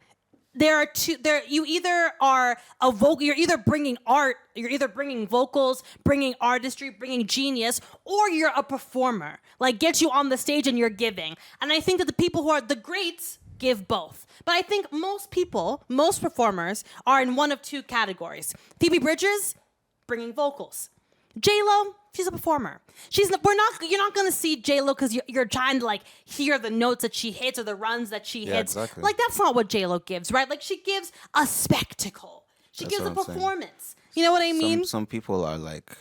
you either are a vocal, you're either bringing art, you're either bringing vocals, bringing artistry, bringing genius, or you're a performer. Like, get you on the stage and you're giving. And I think that the people who are the greats give both. But I think most performers are in one of two categories. Phoebe Bridgers, bringing vocals. J-Lo, she's a performer. You're not gonna see J-Lo because you're trying to like hear the notes that she hits or the runs that she hits. Exactly. Like, that's not what J-Lo gives, right? Like, she gives a spectacle. She gives a performance. You know what I mean? Some people are like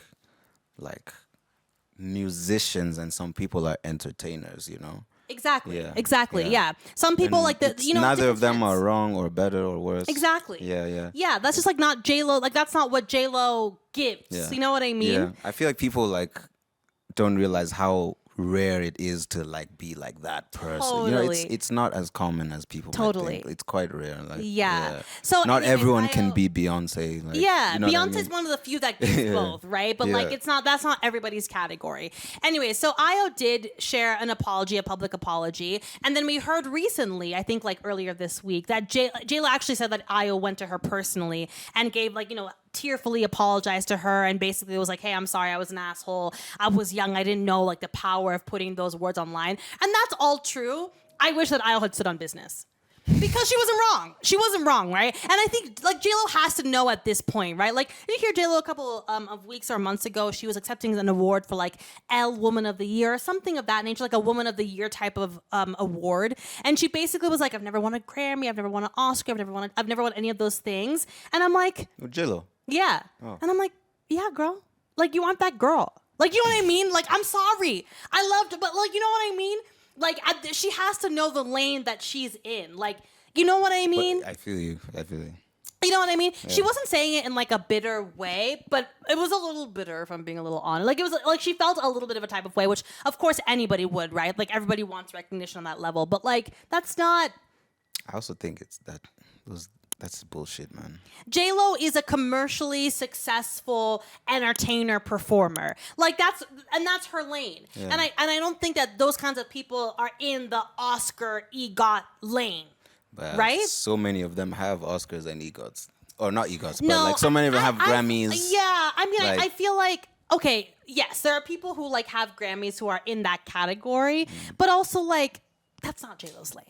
musicians and some people are entertainers, Exactly. Yeah. Some people neither of them are wrong or better or worse. Exactly. Yeah. Yeah, that's just like not J-Lo. Like, that's not what J-Lo gives. Yeah. You know what I mean? Yeah. I feel like people like don't realize how rare it is to like be like that person. Totally. It's not as common as people might think. It's quite rare. Like, yeah. So not everyone can be Beyonce. Like, Beyonce's one of the few that gives both, right? But like, that's not everybody's category. Anyway, so Ayo did share an apology, a public apology, and then we heard recently, I think like earlier this week, that J-Lo actually said that Ayo went to her personally and gave tearfully apologized to her and basically was like, hey, I'm sorry, I was an asshole. I was young. I didn't know like the power of putting those words online. And that's all true. I wish that Isle had stood on business. Because she wasn't wrong. She wasn't wrong, right? And I think like J-Lo has to know at this point, right? Like, did you hear J-Lo a couple of weeks or months ago? She was accepting an award for like Elle Woman of the Year or something of that nature, like a Woman of the Year type of award. And she basically was like, I've never won a Grammy, I've never won an Oscar, I've never won any of those things. And I'm like, J-Lo. yeah. Oh. And I'm like, yeah, girl. Like, you aren't that girl. Like, you know what I mean? Like, I'm sorry. I loved it, but like, you know what I mean? Like, she has to know the lane that she's in. Like, you know what I mean? But I feel you. You know what I mean? Yeah. She wasn't saying it in like a bitter way, but it was a little bitter, if I'm being a little honest. Like, it was like she felt a little bit of a type of way, which of course anybody would, right? Like, everybody wants recognition on that level, but like, that's not. I also think that's bullshit, man. J-Lo is a commercially successful entertainer performer. Like, that's her lane. Yeah. And I don't think that those kinds of people are in the Oscar EGOT lane. But right? So many of them have Oscars and EGOTs. Or not EGOTs, but like so many of them have Grammys. Yeah, I mean, like, I feel like, okay, yes, there are people who like have Grammys who are in that category, but also like, that's not J-Lo's lane.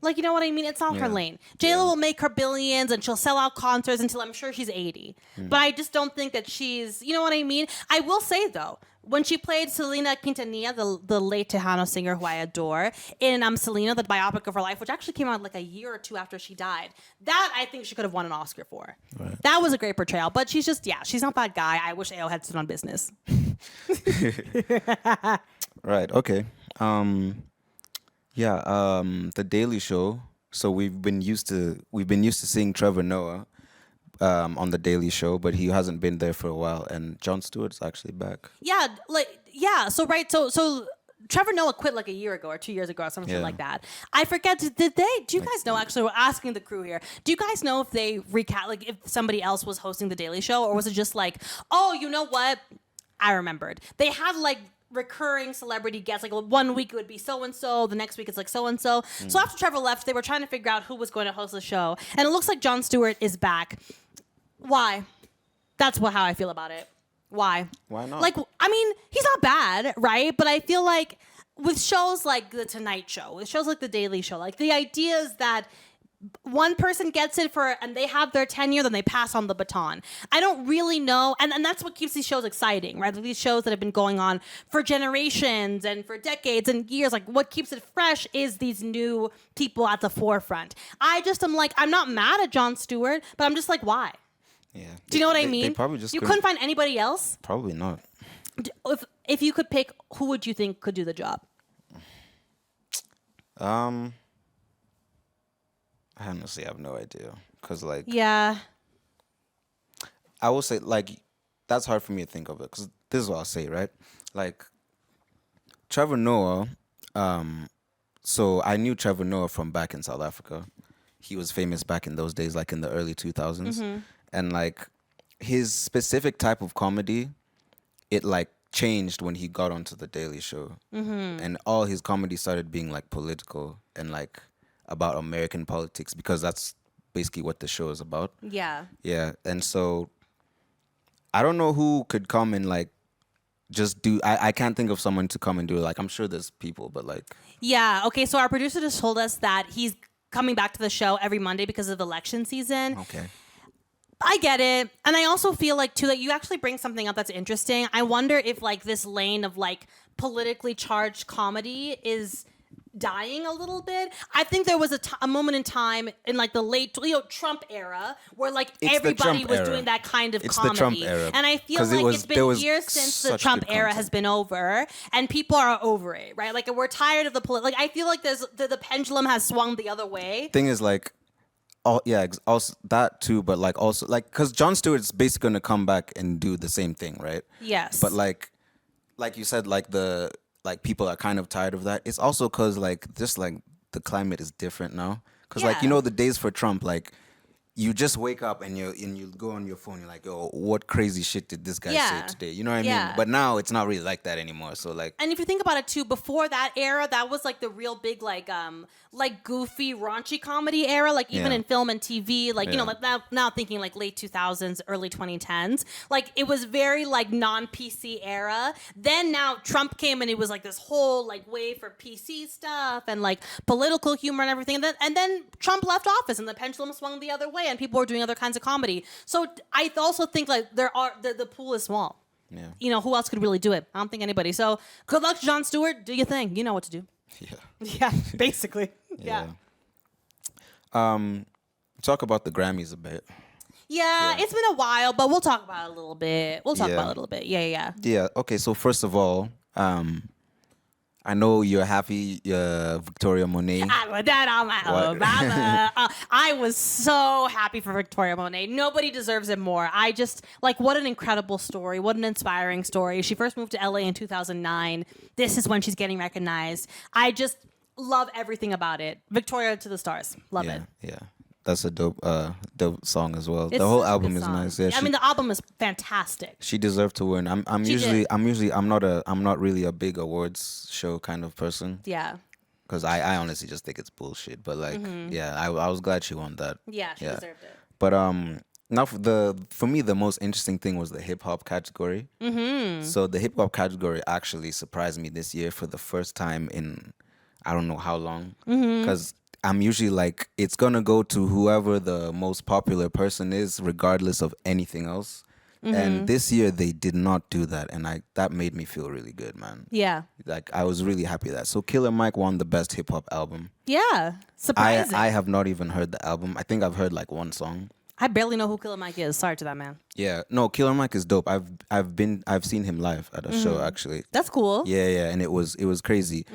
Like, you know what I mean? It's not her lane. J-Lo will make her billions and she'll sell out concerts until I'm sure she's 80. But I just don't think that she's, you know what I mean? I will say, though, when she played Selena Quintanilla, the late Tejano singer who I adore, in Selena, the biopic of her life, which actually came out like a year or two after she died, that I think she could have won an Oscar for. Right. That was a great portrayal. But she's just, she's not that guy. I wish AO had stood on business. Right, okay. The Daily Show. So we've been used to seeing Trevor Noah on the Daily Show, but he hasn't been there for a while, and Jon Stewart's actually back. So Trevor Noah quit like a year ago or 2 years ago or something like that. I forget. Do you guys know? Actually, we're asking the crew here. Do you guys know if they like if somebody else was hosting the Daily Show, or was it just like, oh, you know what? I remembered. They had like recurring celebrity guests. Like 1 week it would be so-and-so, the next week it's like so-and-so. So after Trevor left, they were trying to figure out who was going to host the show. And it looks like Jon Stewart is back. Why? That's how I feel about it. Why? Why not? Like, I mean, he's not bad, right? But I feel like with shows like The Tonight Show, with shows like The Daily Show, like the idea is that one person gets it and they have their tenure, then they pass on the baton. I don't really know. And that's what keeps these shows exciting, right? These shows that have been going on for generations and for decades and years. Like, what keeps it fresh is these new people at the forefront. I just am like, I'm not mad at Jon Stewart, but I'm just like, why? Yeah. Do you know what I mean? They probably just you couldn't find anybody else? Probably not. If you could pick, who would you think could do the job? I honestly have no idea. Because, like... Yeah. I will say, like, that's hard for me to think of it. Because this is what I'll say, right? Like, Trevor Noah... so I knew Trevor Noah from back in South Africa. He was famous back in those days, like in the early 2000s. Mm-hmm. And, like, his specific type of comedy, it, like, changed when he got onto The Daily Show. Mm-hmm. And all his comedy started being, like, political and, like... about American politics, because that's basically what the show is about. Yeah. Yeah. And so I don't know who could come and like just do I can't think of someone to come and do it. Like, I'm sure there's people, but like... Yeah. Okay. So our producer just told us that he's coming back to the show every Monday because of election season. Okay. I get it. And I also feel like, too, that you actually bring something up that's interesting. I wonder if, like, this lane of, like, politically charged comedy is dying a little bit. I think there was a moment in time in like the late Trump era where like everybody was doing that kind of comedy. The Trump era. And I feel like it's been years since the Trump era has been over, and people are over it, right? Like, we're tired of the like I feel like the pendulum has swung the other way. Thing is, like, also that too, but like also like because Jon Stewart's basically gonna come back and do the same thing, right? Yes. But like you said, like people are kind of tired of that. It's also because like just like the climate is different now. Because like, you know, the days for Trump, like you just wake up and you go on your phone. You're like, oh, what crazy shit did this guy say Yeah. today? You know what I Yeah. mean? But now it's not really like that anymore. So like, And if you think about it too, before that era, that was like the real big like goofy raunchy comedy era. Like even Yeah. in film and TV, like you know, Yeah. like now thinking like late 2000s, early 2010s, like it was very like non PC era. Then now Trump came and it was like this whole like wave for PC stuff and like political humor and everything. And then Trump left office and the pendulum swung the other way and people were doing other kinds of comedy. So I also think like the pool is small. yeah, You know, who else could really do it? I don't think anybody. So good luck to Jon Stewart. Do your thing. You know what to do. yeah, Yeah, basically. Yeah. Talk about the Grammys a bit. Yeah, it's been a while, but we'll talk about it a little bit. We'll talk Yeah. about it a little bit. Yeah. Yeah. Okay. So first of all, I know you're happy, Victoria Monet. I with that on my What? Obama. I was so happy for Victoria Monet. Nobody deserves it more. I just like what an incredible story. What an inspiring story. She first moved to LA in 2009. This is when she's getting recognized. I just love everything about it. Victoria to the stars. Love Yeah, it. yeah. That's a dope song as well. It's The whole such a album good is song. nice. Yeah, I mean, the album is fantastic. she deserved to win. I'm not really a big awards show kind of person Yeah. because I honestly just think it's bullshit. But like, yeah, I was glad she won that. Yeah, she deserved it. But now for me the most interesting thing was the hip hop category. So the hip hop category actually surprised me this year for the first time in I don't know how long because. I'm usually like, it's gonna go to whoever the most popular person is, regardless of anything else. And this year they did not do that, and that made me feel really good, man. Yeah. Like I was really happy that. So Killer Mike won the best hip hop album. Yeah. Surprising. I have not even heard the album. I think I've heard like one song. I barely know who Killer Mike is. Sorry to that man. Yeah, no, Killer Mike is dope. I've seen him live at a show actually. That's cool. Yeah, and it was crazy.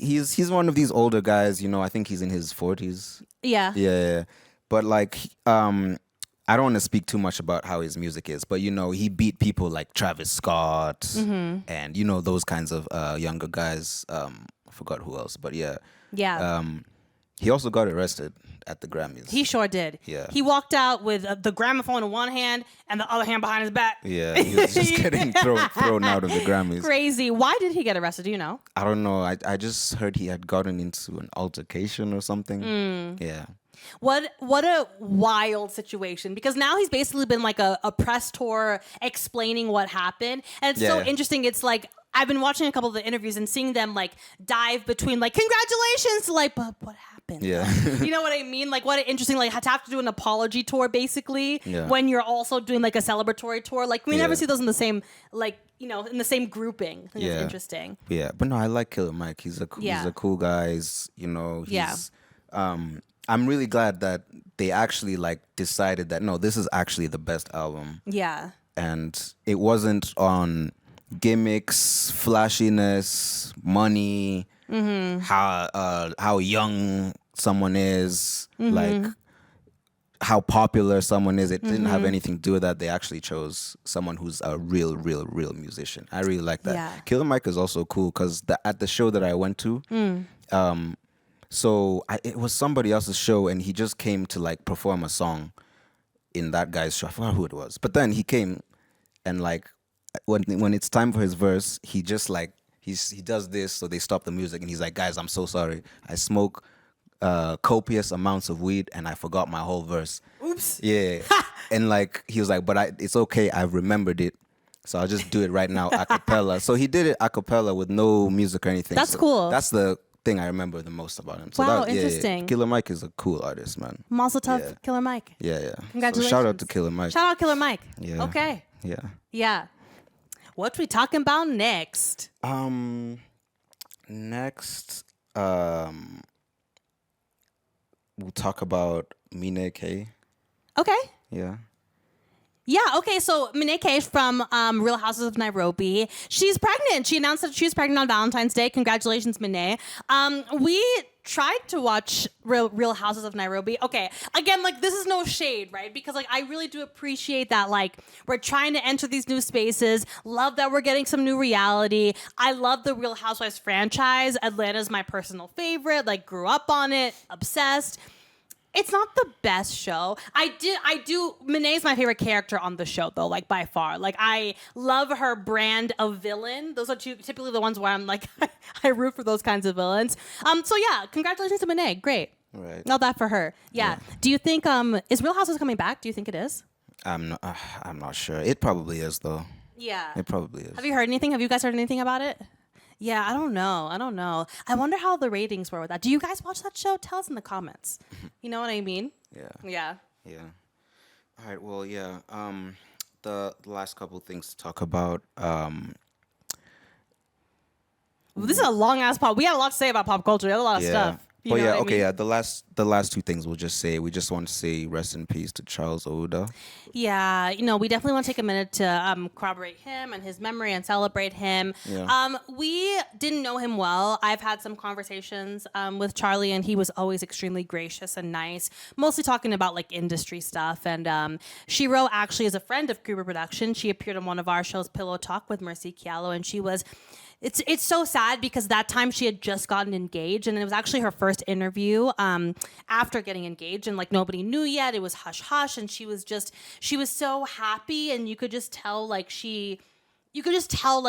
He's one of these older guys, you know. I think he's in his 40s. Yeah. Yeah. But like, I don't want to speak too much about how his music is, but you know, he beat people like Travis Scott and you know those kinds of younger guys. I forgot who else, but yeah. Yeah. He also got arrested at the Grammys. He sure did. Yeah. He walked out with the gramophone in one hand and the other hand behind his back. Yeah, he was just getting thrown out of the Grammys. Crazy. Why did he get arrested? Do you know? I don't know. I just heard he had gotten into an altercation or something. Yeah. What a wild situation, because now he's basically been like a press tour explaining what happened, and it's so Yeah. interesting. It's like I've been watching a couple of the interviews and seeing them like dive between like congratulations to like, but what happened? Yeah. You know what I mean? Like what an interesting, like to have to do an apology tour basically Yeah. when you're also doing like a celebratory tour. Like we never Yeah. see those in the same, like, you know, in the same grouping. I think Yeah. it's interesting. Yeah, but no, I like Killer Mike. He's Yeah. a cool guy. You know, Yeah. I'm really glad that they actually like decided that no, this is actually the best album, Yeah. and it wasn't on gimmicks, flashiness, money, how young someone is, like how popular someone is. It didn't have anything to do with that. They actually chose someone who's a real musician. I really like that. Yeah. Killer Mike is also cool because at the show that I went to, it was somebody else's show, and he just came to like perform a song in that guy's show. I forgot who it was, but then he came, and like when it's time for his verse, he just like he does this, so they stop the music, and he's like, "Guys, I'm so sorry. I smoke copious amounts of weed, and I forgot my whole verse." Oops. Yeah, and like he was like, "But it's okay. I've remembered it." So I'll just do it right now a cappella. So he did it a cappella with no music or anything. That's So cool. That's the thing I remember the most about him. So Wow, yeah. interesting. Killer Mike is a cool artist, man. Mazel tov, Yeah. Killer Mike. Yeah. Congratulations. So shout out to Killer Mike. Shout out Killer Mike. Yeah. Okay. Yeah. Yeah. What we talking about next? Next, we'll talk about Mine K. Okay. Yeah. Yeah, okay, so Mineke from Real Houses of Nairobi, she's pregnant. She announced that she was pregnant on Valentine's Day. Congratulations, Mine. We tried to watch Real Houses of Nairobi. Okay, again, like, this is no shade, right? Because, like, I really do appreciate that, like, we're trying to enter these new spaces. Love that we're getting some new reality. I love the Real Housewives franchise. Atlanta's my personal favorite. Like, grew up on it, obsessed. It's not the best show. Monet my favorite character on the show, though, like by far. Like I love her brand of villain. Those are typically the ones where I'm like, I root for those kinds of villains. So yeah, congratulations to Monet. Great. Right. Not that for her. Yeah. Do you think is Real Housewives coming back? Do you think it is? I'm not sure. It probably is though. Yeah. It probably is. Have you heard anything? Have you guys heard anything about it? Yeah, I don't know. I wonder how the ratings were with that. Do you guys watch that show? Tell us in the comments. You know what I mean? Yeah. Yeah. Yeah. All right. Well, yeah. The last couple things to talk about. This is a long ass pop. We had a lot to say about pop culture. We had a lot of stuff. You know what I mean? Yeah. The last two things we'll just say. We just want to say rest in peace to Charles Ouda. Yeah, we definitely want to take a minute to corroborate him and his memory and celebrate him. Yeah. We didn't know him well. I've had some conversations with Charlie, and he was always extremely gracious and nice, mostly talking about like industry stuff. And Shiro actually is a friend of Kubrick Production. She appeared on one of our shows, Pillow Talk, with Mercy Kialo, and she was... It's so sad because that time she had just gotten engaged, and it was actually her first interview after getting engaged, and like nobody knew yet. It was hush hush, and she was so happy, and you could just tell like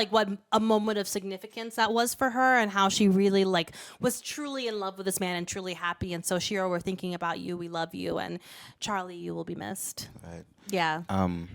what a moment of significance that was for her, and how she really like was truly in love with this man and truly happy. And so Shiro, we're thinking about you. We love you, and Charlie, you will be missed. Right. Yeah.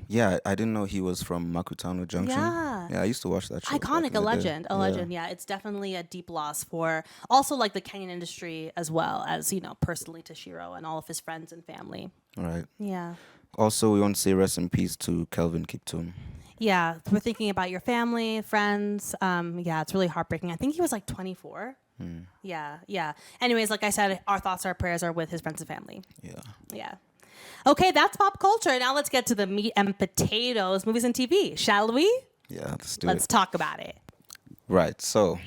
Yeah, I didn't know he was from Makutano Junction. Yeah. I used to watch that show. Iconic, a legend. Yeah, it's definitely a deep loss for also like the Kenyan industry as well as, personally to Shiro and all of his friends and family. Right. Yeah. Also, we want to say rest in peace to Kelvin Kiptum. Yeah, we're thinking about your family, friends. Yeah, it's really heartbreaking. I think he was like 24. Yeah. Anyways, like I said, our thoughts, our prayers are with his friends and family. Yeah. Okay, that's pop culture. Now let's get to the meat and potatoes, movies and TV, shall we? Yeah, let's talk about it. Right. So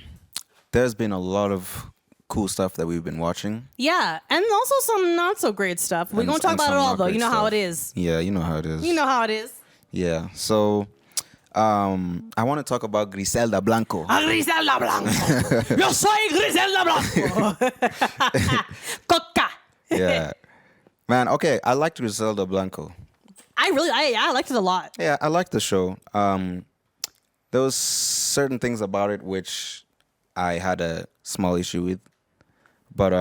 there's been a lot of cool stuff that we've been watching. Yeah, and also some not so great stuff. We're going to talk about it all, though. You know how it is. Yeah, you know how it is. Yeah. So I want to talk about Griselda Blanco. Griselda Blanco. Yo soy Griselda Blanco. Coca. Yeah. Man, okay, I liked Griselda Blanco. I liked it a lot. Yeah, I liked the show. There was certain things about it which I had a small issue with. But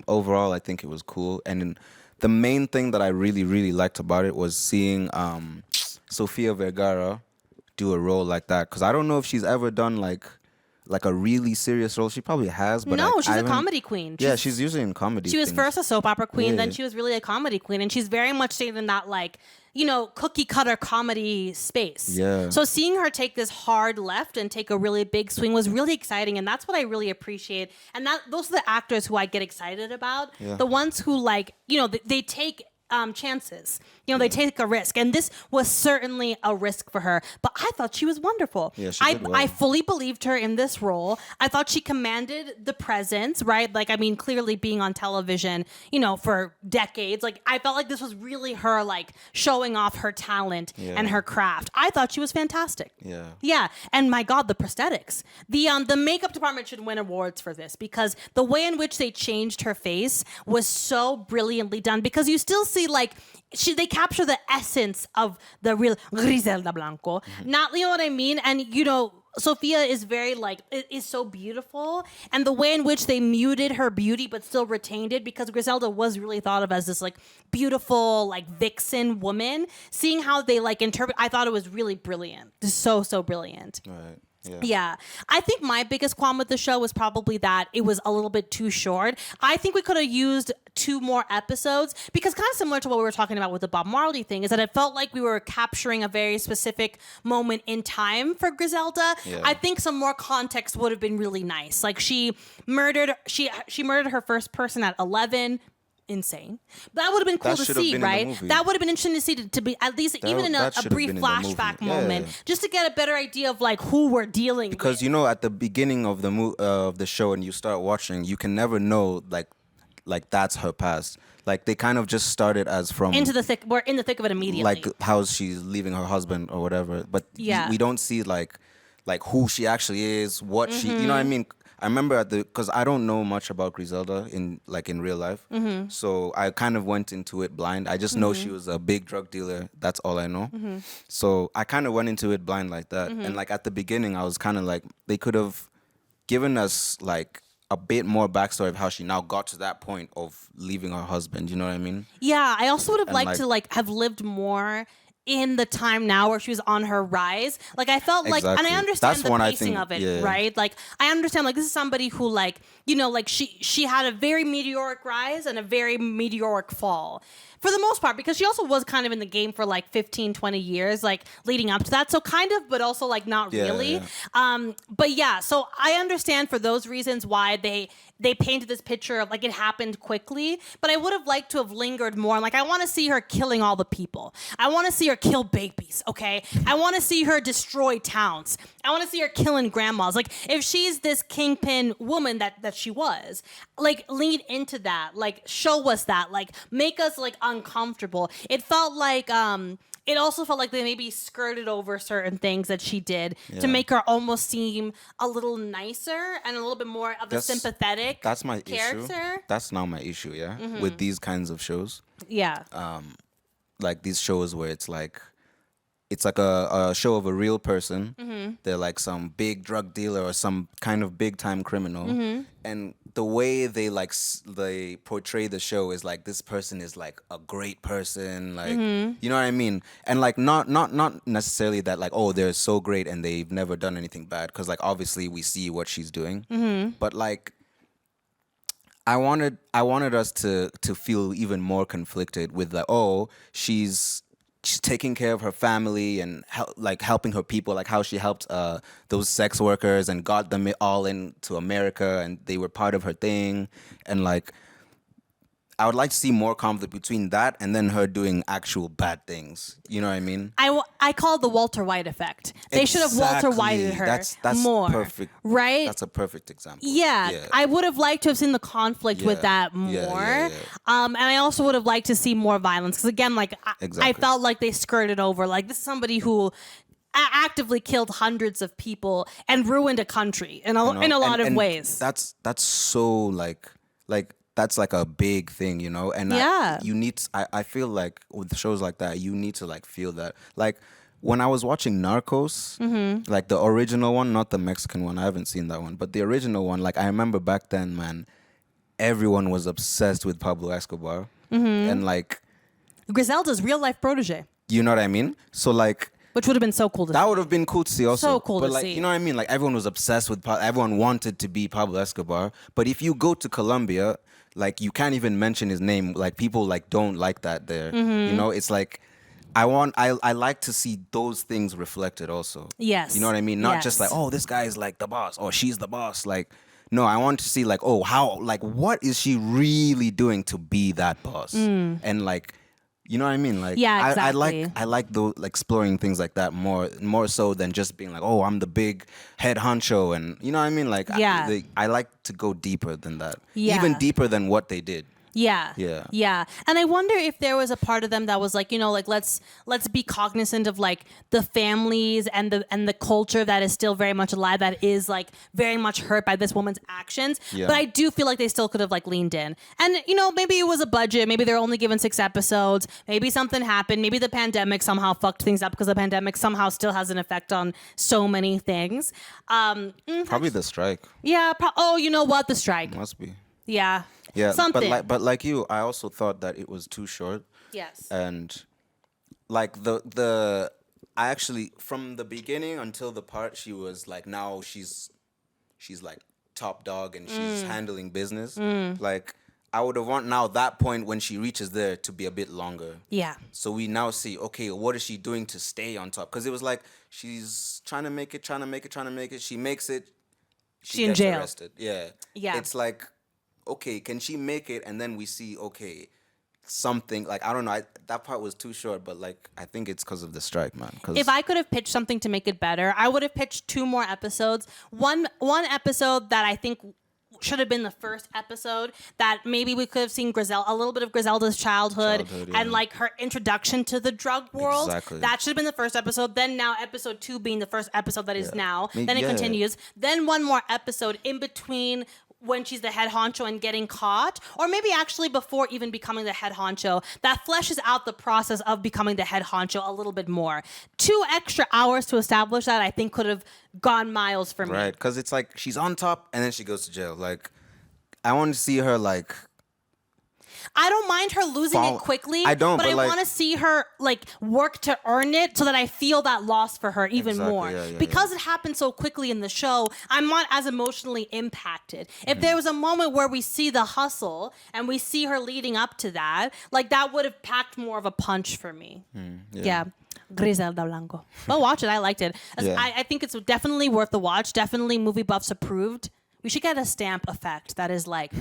overall, I think it was cool. And the main thing that I really, really liked about it was seeing Sofia Vergara do a role like that. Because I don't know if she's ever done like a really serious role. She probably has, but no, she's a comedy queen. She's usually in comedy. She was first a soap opera queen, then she was really a comedy queen, and she's very much stayed in that like cookie cutter comedy space. Yeah. So seeing her take this hard left and take a really big swing was really exciting, and that's what I really appreciate. And those are the actors who I get excited about. Yeah. The ones who they take chances. They take a risk, and this was certainly a risk for her. But I thought she was wonderful. Yeah, she did well. I fully believed her in this role. I thought she commanded the presence, right? Like, I mean, clearly being on television, for decades. Like, I felt like this was really her, like, showing off her talent and her craft. I thought she was fantastic. Yeah. Yeah, and my God, the prosthetics. The makeup department should win awards for this because the way in which they changed her face was so brilliantly done. Because you still see like they capture the essence of the real Griselda Blanco. Not, you know what I mean? And Sophia is very is so beautiful, and the way in which they muted her beauty but still retained it, because Griselda was really thought of as this like beautiful like vixen woman. Seeing how they like interpret, I thought it was really brilliant. Just so brilliant. Right. Yeah. I think my biggest qualm with the show was probably that it was a little bit too short. I think we could have used 2 more episodes, because kind of similar to what we were talking about with the Bob Marley thing is that it felt like we were capturing a very specific moment in time for Griselda. Yeah. I think some more context would have been really nice. Like she murdered her first person at 11. Insane. That would have been cool to see, right? That would have been interesting to see to be at least even in a brief flashback moment, just to get a better idea of like who we're dealing with. Because at the beginning of the show, and you start watching, you can never know like that's her past. Like they kind of just started as from we're in the thick of it immediately. Like how she's leaving her husband or whatever, but we don't see like who she actually is, what she, you know what I mean? I remember because I don't know much about Griselda in real life, so I kind of went into it blind. I just know she was a big drug dealer. That's all I know. So I kind of went into it blind like that, and like at the beginning, I was kind of like they could have given us like a bit more backstory of how she now got to that point of leaving her husband. You know what I mean? Yeah, I also would have And liked like to like have lived more in the time now where she was on her rise. Like I felt like, and I exactly. understand That's the one I pacing think. of it, Yeah. right? Like I understand like this is somebody who like, you know, like she had a very meteoric rise and a very meteoric fall. For the most part, because she also was kind of in the game for like 15, 20 years, like leading up to that. So kind of, but also like not Yeah, really. yeah. But yeah, so I understand for those reasons why they painted this picture of like it happened quickly, but I would have liked to have lingered more. Like I want to see her killing all the people. I want to see her kill babies, okay? I want to see her destroy towns. I want to see her killing grandmas. Like if she's this kingpin woman that she was, like lean into that, like show us that, like make us like uncomfortable. It felt like it also felt like they maybe skirted over certain things that she did to Yeah. make her almost seem a little nicer and a little bit more of a That's- sympathetic That's my character. issue. That's now my issue. Yeah, with these kinds of shows, Yeah. like these shows where it's like a show of a real person. They're like some big drug dealer or some kind of big time criminal, and the way they they portray the show is like this person is like a great person, like you know what I mean, and like not necessarily that like oh they're so great and they've never done anything bad because like obviously we see what she's doing, but like I wanted us to feel even more conflicted with like oh she's taking care of her family and like helping her people, like how she helped those sex workers and got them all into America and they were part of her thing, and like I would like to see more conflict between that and then her doing actual bad things. You know what I mean? I call it the Walter White effect. They should have Walter Whited her That's more. perfect. Right? That's a perfect example. Yeah, I would have liked to have seen the conflict with Yeah. that more. Yeah. And I also would have liked to see more violence because again, like I Exactly. felt like they skirted over. Like this is somebody who actively killed hundreds of people and ruined a country in a lot of ways. That's so like that's like a big thing, you know? And Yeah. I feel like with shows like that, you need to like feel that. Like when I was watching Narcos, like the original one, not the Mexican one, I haven't seen that one, but the original one, like I remember back then, man, everyone was obsessed with Pablo Escobar. And like, Griselda's real life protege, you know what I mean? So like, which would have been so cool to see. that would have been cool to see also. So cool but to like, see. you know what I mean? Like everyone was obsessed with everyone wanted to be Pablo Escobar. But if you go to Colombia, like you can't even mention his name. Like people like don't like that there. You know, it's like I like to see those things reflected also. Yes. You know what I mean? Not just like, Yes. oh, this guy is like the boss or she's the boss. Like, no, I want to see like, oh, how like what is she really doing to be that boss? And like you know what I mean? Like, Yeah, I exactly. like those like, exploring things like that more so than just being like, oh, I'm the big head honcho, and you know what I mean? Like, Yeah. I like to go deeper than that, Yeah. even deeper than what they did. Yeah. Yeah. Yeah. And I wonder if there was a part of them that was like, you know, like let's be cognizant of like the families and the culture that is still very much alive, that is like very much hurt by this woman's actions. Yeah. But I do feel like they still could have like leaned in. And you know, maybe it was a budget, maybe they're only given 6 episodes, maybe something happened, maybe the pandemic somehow fucked things up because the pandemic somehow still has an effect on so many things. Probably the strike Yeah, oh, you know what? The strike. must be. Yeah. Yeah, Something. but like you, I also thought that it was too short. Yes. And like the I actually from the beginning until the part she was like now she's like top dog and she's handling business. Like I would have want now that point when she reaches there to be a bit longer. Yeah. So we now see, okay, what is she doing to stay on top? Because it was like she's trying to make it. She makes it. She in gets jail. Arrested. Yeah. Yeah. It's like, okay, can she make it? And then we see, okay, something like I don't know. That part was too short, but like I think it's because of the strike, man. 'Cause If I could have pitched something to make it better, I would have pitched 2 more episodes. One episode that I think should have been the first episode. That maybe we could have seen a little bit of Griselda's childhood and like her introduction to the drug world. Exactly. That should have been the first episode. Then now episode 2 being the first episode that is now. Then it continues. Then one more episode in between when she's the head honcho and getting caught, or maybe actually before even becoming the head honcho, that fleshes out the process of becoming the head honcho a little bit more. 2 extra hours to establish that, I think, could have gone miles for me. Right, because it's like she's on top and then she goes to jail. Like, I want to see her like. I don't mind her losing it quickly. I don't, but I want to see her like work to earn it so that I feel that loss for her even more. Because it happened so quickly in the show, I'm not as emotionally impacted. If there was a moment where we see the hustle and we see her leading up to that, like that would have packed more of a punch for me. Griselda Blanco. But watch it. I liked it. I think it's definitely worth the watch. Definitely movie buffs approved. We should get a stamp effect that is like...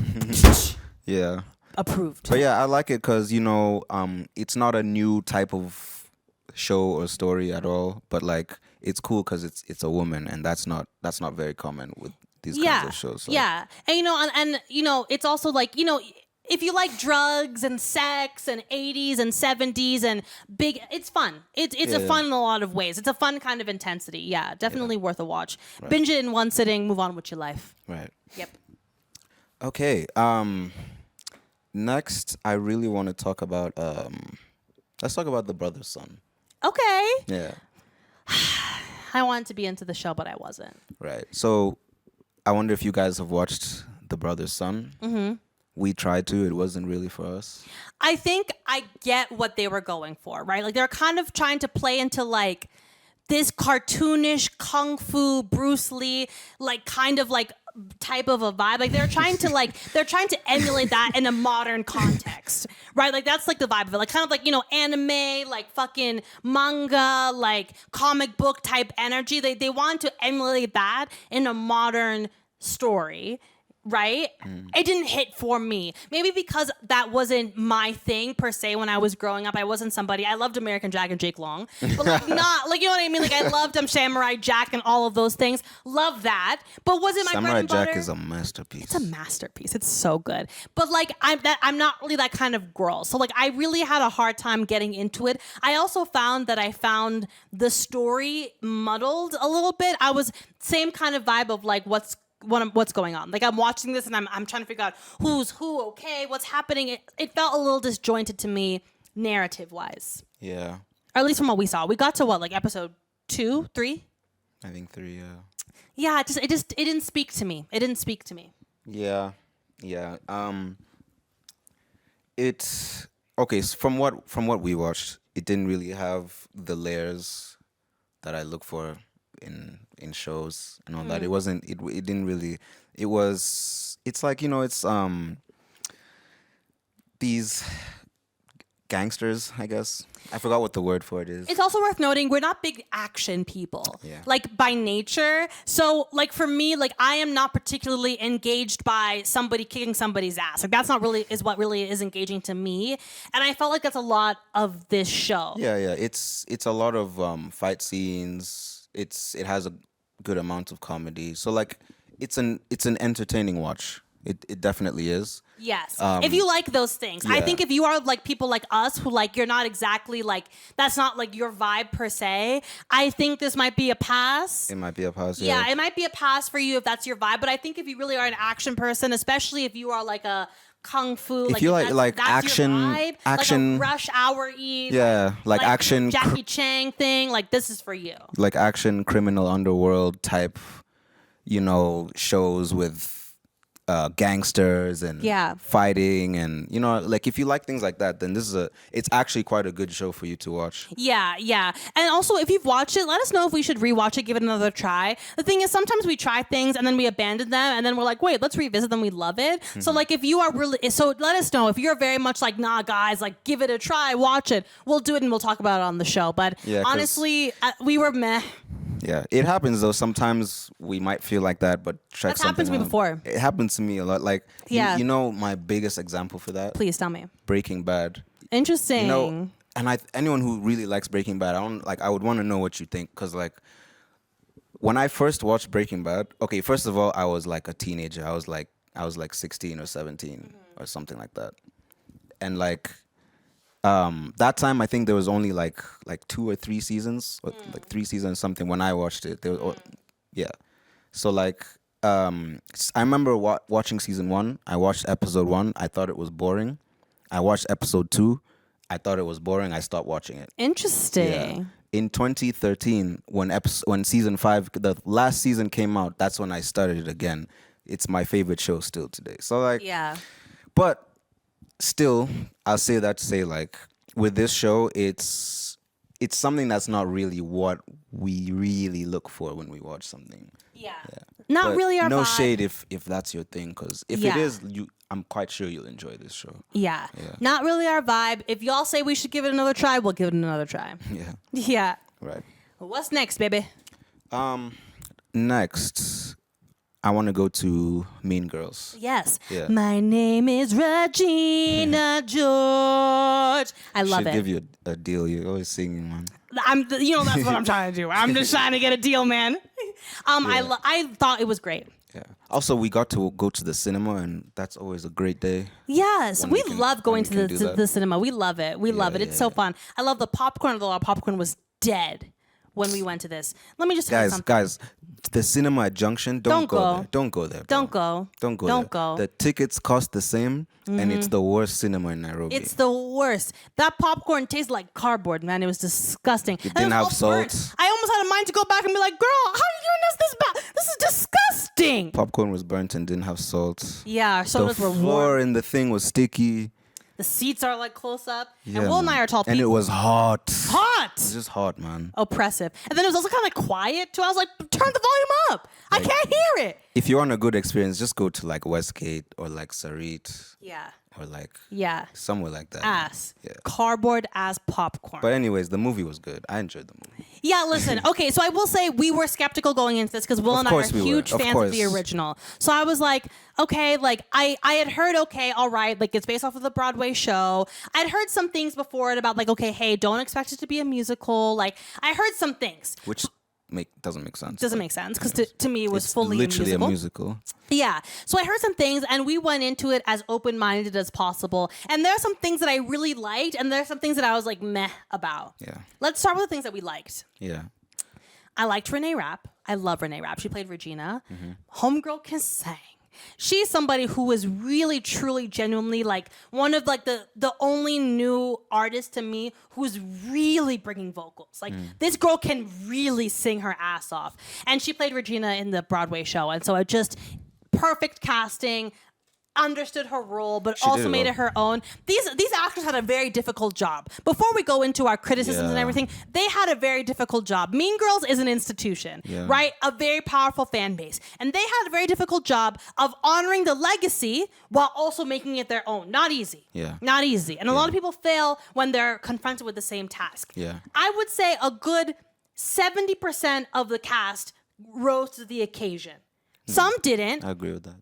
approved. But yeah, I like it because, it's not a new type of show or story at all. But like, it's cool because it's a woman, and that's not very common with these kinds of shows. Like. Yeah, and it's also like, if you like drugs and sex and 80s and 70s and big, it's fun. It's a fun in a lot of ways. It's a fun kind of intensity. Yeah, definitely worth a watch. Right. Binge it in one sitting. Move on with your life. Right. Yep. Okay. Next, I really want to talk about. Let's talk about The Brother's Son. Okay. Yeah. I wanted to be into the show, but I wasn't. Right. So, I wonder if you guys have watched The Brother's Son. Mm-hmm. We tried to. It wasn't really for us. I think I get what they were going for, right? Like they're kind of trying to play into like this cartoonish kung fu Bruce Lee, like kind of like type of a vibe. Like they're trying to emulate that in a modern context, right? Like that's like the vibe of it, like kind of like, anime, like fucking manga, like comic book type energy. They want to emulate that in a modern story. Right? It didn't hit for me. Maybe because that wasn't my thing per se when I was growing up. I wasn't somebody. I loved American Jack and Jake Long, but like not like, you know what I mean? Like I loved Samurai Jack and all of those things. Love that, but was it my Samurai bread and butter? Jack is a masterpiece. It's a masterpiece. It's so good. But like I'm not really that kind of girl. So like I really had a hard time getting into it. I also found that I found the story muddled a little bit. I was same kind of vibe of like what's going on. Like I'm watching this and I'm trying to figure out who's who, okay, what's happening. It felt a little disjointed to me narrative wise. Yeah. Or at least from what we saw. We got to what, like episode 2, 3? I think 3, yeah. Yeah, it didn't speak to me. It didn't speak to me. Yeah. Yeah. It's okay, so from what we watched, it didn't really have the layers that I look for in shows and all that. It wasn't. It didn't really. It was. It's like it's these gangsters, I guess. I forgot what the word for it is. It's also worth noting we're not big action people, like by nature. So like for me, like I am not particularly engaged by somebody kicking somebody's ass. Like that's not really is what really is engaging to me. And I felt like that's a lot of this show. Yeah. It's a lot of fight scenes. It has a good amount of comedy. So like it's an entertaining watch. It definitely is. Yes. If you like those things. Yeah. I think if you are like people like us who like you're not exactly like that's not like your vibe per se, I think this might be a pass. It might be a pass. Yeah, it might be a pass for you if that's your vibe, but I think if you really are an action person, especially if you are like a kung fu, if you like that's action, your vibe, action, like a Rush Hour Eve, like action, Jackie Chan thing, like this is for you. Like action, criminal underworld type, shows with gangsters and fighting and like if you like things like that, then it's actually quite a good show for you to watch. Yeah. And also if you've watched it, let us know if we should rewatch it, give it another try. The thing is sometimes we try things and then we abandon them and then we're like, wait, let's revisit them, we love it. Mm-hmm. So like if you are really, so let us know if you're very much like, nah guys, like give it a try, watch it, we'll do it and we'll talk about it on the show. But honestly, we were meh. Yeah, it happens though. Sometimes we might feel like that, but check That's something happened to me out. before. It happens to me a lot. Like, you know my biggest example for that? Please tell me. Breaking Bad. Interesting. And anyone who really likes Breaking Bad, I would want to know what you think, because like when I first watched Breaking Bad, okay, first of all, I was like a teenager. I was like, I was like 16 or 17 or something like that. And that time, I think there was only like 2 or 3 seasons, or like 3 seasons something when I watched it. There was, yeah. So I remember watching season 1. I watched episode 1. I thought it was boring. I watched episode 2. I thought it was boring. I stopped watching it. Interesting. Yeah. In 2013, when season 5, the last season came out, that's when I started it again. It's my favorite show still today. So but still, I'll say that to say with this show, it's something that's not really what we really look for when we watch something. Yeah. Not but really our no vibe. shade if that's your thing, because if it is, I'm quite sure you'll enjoy this show. Yeah. Not really our vibe. If y'all say we should give it another try, we'll give it another try. Yeah. Yeah. Right. What's next, baby? Next, I want to go to Mean Girls. Yes. Yeah. My name is Regina George. I love Should it. give you a deal. You're always singing, man. That's what I'm trying to do. I'm just trying to get a deal, man. I thought it was great. Yeah. Also, we got to go to the cinema, and that's always a great day. Yes, we love going to the cinema. We love it. We love it. It's so fun. I love the popcorn, although our popcorn was dead when we went to this. Let me just tell you something. Guys, the cinema at Junction, don't go there. Don't go there. Don't go. Don't go Don't there. go. The tickets cost the same, and it's the worst cinema in Nairobi. It's the worst. That popcorn tastes like cardboard, man. It was disgusting. It didn't have salt. I almost had a mind to go back and be like, girl, how are you giving us this back? This is disgusting. Popcorn was burnt and didn't have salt. Yeah, our sodas were The floor warm. in the thing was sticky. The seats are like close up. Yeah, and Will and I are tall people. And it was hot. Hot. It's just hot, man. Oppressive. And then it was also kind of quiet too. I was like, turn the volume up. I can't hear it. If you want a good experience, just go to Westgate or Sarit. Yeah. Or somewhere like that. Ass. Yeah. Cardboard ass popcorn. But anyways, the movie was good. I enjoyed the movie. Yeah, listen. Okay, so I will say we were skeptical going into this because Will and I are huge fans of the original. So I was like, okay, I had heard, okay, all right, it's based off of the Broadway show. I'd heard some things before it about okay, hey, don't expect it to be a musical. I heard some things. Which doesn't make sense. Doesn't make sense because to me it was it's fully literally a musical. Yeah. So I heard some things and we went into it as open-minded as possible. And there are some things that I really liked and there are some things that I was meh about. Yeah. Let's start with the things that we liked. Yeah. I liked Renee Rapp. I love Renee Rapp. She played Regina. Homegirl can sing. She's somebody who is really, truly, genuinely one of the only new artists to me who's really bringing vocals. This girl can really sing her ass off. And she played Regina in the Broadway show. And so it just perfect casting. Understood her role, but also made it her own. These actors had a very difficult job. Before we go into our criticisms and everything, they had a very difficult job. Mean Girls is an institution, right? A very powerful fan base. And they had a very difficult job of honoring the legacy while also making it their own. Not easy. Yeah. Not easy. And a lot of people fail when they're confronted with the same task. Yeah. I would say a good 70% of the cast rose to the occasion. Some didn't. I agree with that.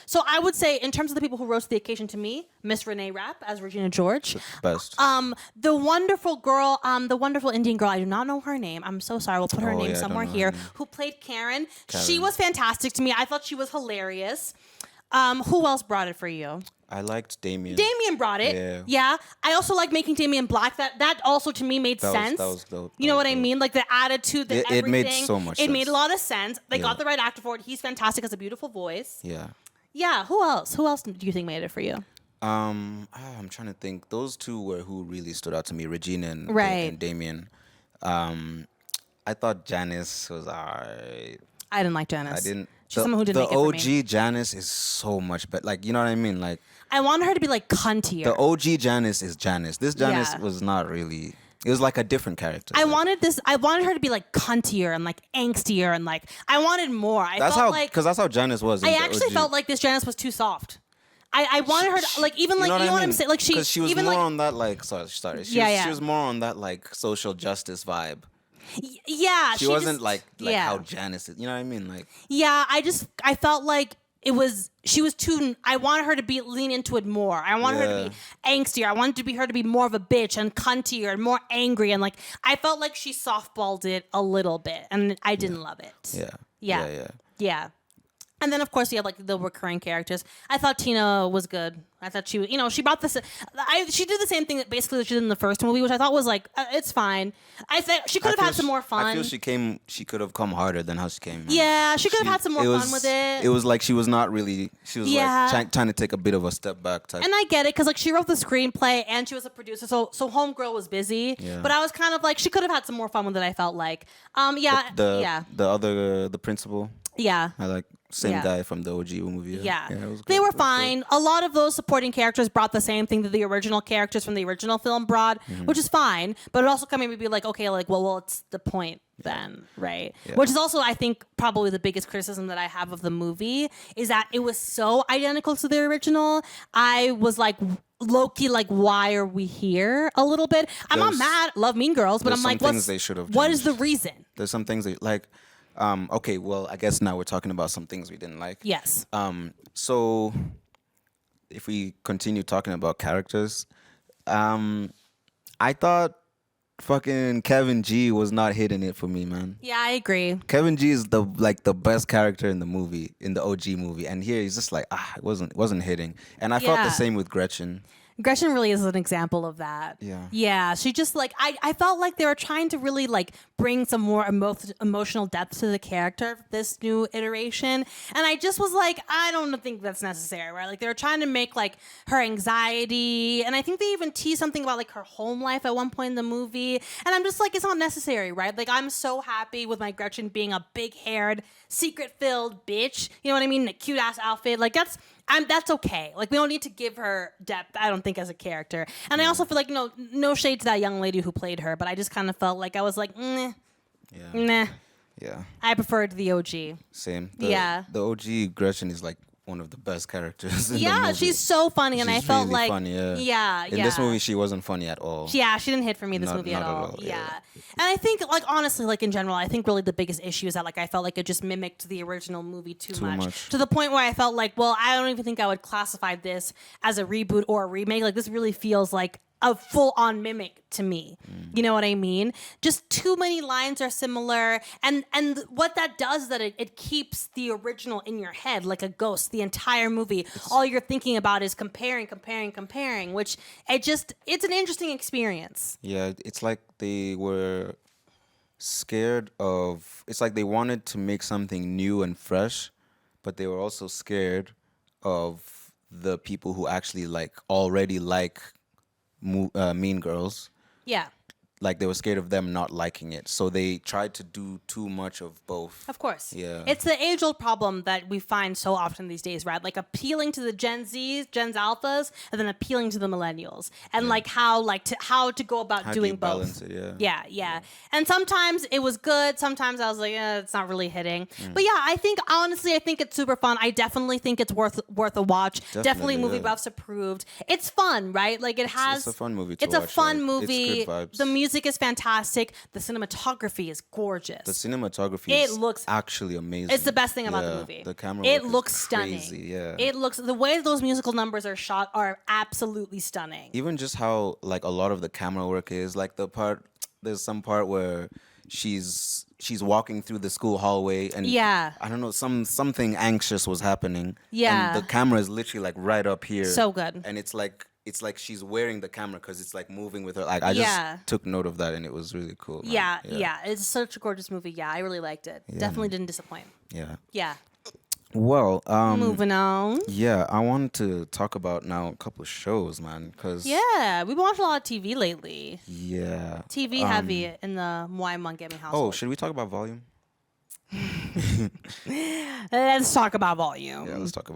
So I would say, in terms of the people who rose to the occasion, to me, Miss Renee Rapp as Regina George, best. the wonderful girl, the wonderful Indian girl. I do not know her name. I'm so sorry. We'll put her name somewhere here. Who played Karen? She was fantastic to me. I thought she was hilarious. Who else brought it for you? I liked Damien. Damien brought it. Yeah. I also like making Damien black. That also to me made sense. That was dope. You know what I mean? The attitude, everything. It made so much sense. It made a lot of sense. They got the right actor for it. He's fantastic. Has a beautiful voice. Yeah. Yeah, who else? Who else do you think made it for you? I'm trying to think. Those two were who really stood out to me, Regina and Damien. I thought Janice was alright. I didn't like Janice. I didn't. She's someone who didn't make it for me. The OG Janice is so much better. You know what I mean? I want her to be cuntier. The OG Janice is Janice. This Janice was not really. It was a different character. I wanted her to be cuntier and angstier and I wanted more. Because that's how Janice was. I actually felt like this Janice was too soft. I wanted her to you know what I'm saying? Because she was more on that sorry. She was more on that social justice vibe. Yeah, she wasn't how Janice is. You know what I mean? Yeah, I felt like she was too. I wanted her to lean into it more. I wanted her to be angstier. I wanted her to be more of a bitch and cuntier and more angry and I felt like she softballed it a little bit and I didn't love it. Yeah. And then, of course, you have like the recurring characters. I thought Tina was good. I thought she, she brought this. She did the same thing that basically she did in the first movie, which I thought was like, it's fine. I think she could have had some more fun. I feel she could have come harder than how she came. Yeah, she could have had some more fun with it. It was like she was not really. She was like trying to take a bit of a step back type. And I get it because like she wrote the screenplay and she was a producer, so homegirl was busy. Yeah. But I was kind of like she could have had some more fun with it. I felt like, the principal. Yeah. I like. Same guy from the OG movie. Yeah. It was good. They were fine. A lot of those supporting characters brought the same thing that the original characters from the original film brought, which is fine. But it also kind of made me be like, okay, like, well, what's the point then, right? Yeah. Which is also, I think, probably the biggest criticism that I have of the movie is that it was so identical to the original. I was like, low-key, like, why are we here a little bit? I'm not mad. Love Mean Girls, but I'm like, what is the reason? There's some things that, like, okay, well, I guess now we're talking about some things we didn't like. Yes. So if we continue talking about characters, I thought fucking Kevin G was not hitting it for me, man. Yeah, I agree. Kevin G is the best character in the movie, in the OG movie, and here he's just like, it wasn't hitting. And I felt the same with Gretchen. Gretchen really is an example of that. Yeah. Yeah. She just like, I felt like they were trying to really like bring some more emotional depth to the character of this new iteration. And I just was like, I don't think that's necessary, right? Like they were trying to make like her anxiety. And I think they even teased something about like her home life at one point in the movie. And I'm just like, it's not necessary, right? Like I'm so happy with my Gretchen being a big haired, secret filled bitch. You know what I mean? A cute ass outfit. Like that's okay. Like we don't need to give her depth, I don't think, as a character. And I also feel like no shade to that young lady who played her, but I just kind of felt like I was like, nah. Yeah. I preferred the OG. Same. The OG Gretchen is like one of the best characters in the movie. She's so funny, and I felt really like funny, in this movie she wasn't funny at all. Yeah, she didn't hit for me this movie at all. Yeah. And I think like honestly, like in general, I think really the biggest issue is that like I felt like it just mimicked the original movie too much to the point where I felt like, well, I don't even think I would classify this as a reboot or a remake. Like this really feels like a full-on mimic to me. You know what I mean? Just too many lines are similar, and what that does is that it keeps the original in your head like a ghost the entire movie. All you're thinking about is comparing, which it's an interesting experience. Yeah, it's like they were scared of, it's like they wanted to make something new and fresh, but they were also scared of the people who actually like already like Mean Girls. Yeah. Like they were scared of them not liking it, so they tried to do too much of both. Of course. Yeah. It's the age-old problem that we find so often these days, right? Like appealing to the Gen Alphas, and then appealing to the millennials, and like how to go about doing both. Balance it, yeah. And sometimes it was good. Sometimes I was like, it's not really hitting. But yeah, I think it's super fun. I definitely think it's worth a watch. Definitely movie buffs approved. It's fun, right? Like it's a fun movie to watch. It's a fun movie. It's good vibes. The music is fantastic. The cinematography is gorgeous. The cinematography looks actually amazing. It's the best thing about the movie. The camera it work looks is stunning. Crazy, yeah. It looks, the way those musical numbers are shot are absolutely stunning. Even just how like a lot of the camera work is, like there's some part where she's walking through the school hallway and I don't know, something anxious was happening. Yeah. And the camera is literally like right up here. So good. And it's like she's wearing the camera because it's like moving with her. Like I just took note of that and it was really cool. Man. Yeah. It's such a gorgeous movie. Yeah, I really liked it. Yeah, Definitely didn't disappoint. Yeah. Well, moving on. Yeah, I wanted to talk about now a couple of shows, man. Cause we've watched a lot of TV lately. Yeah. TV heavy in the Moai Mangemi household. Oh, should we talk about volume? Let's talk about volume. Yeah, let's talk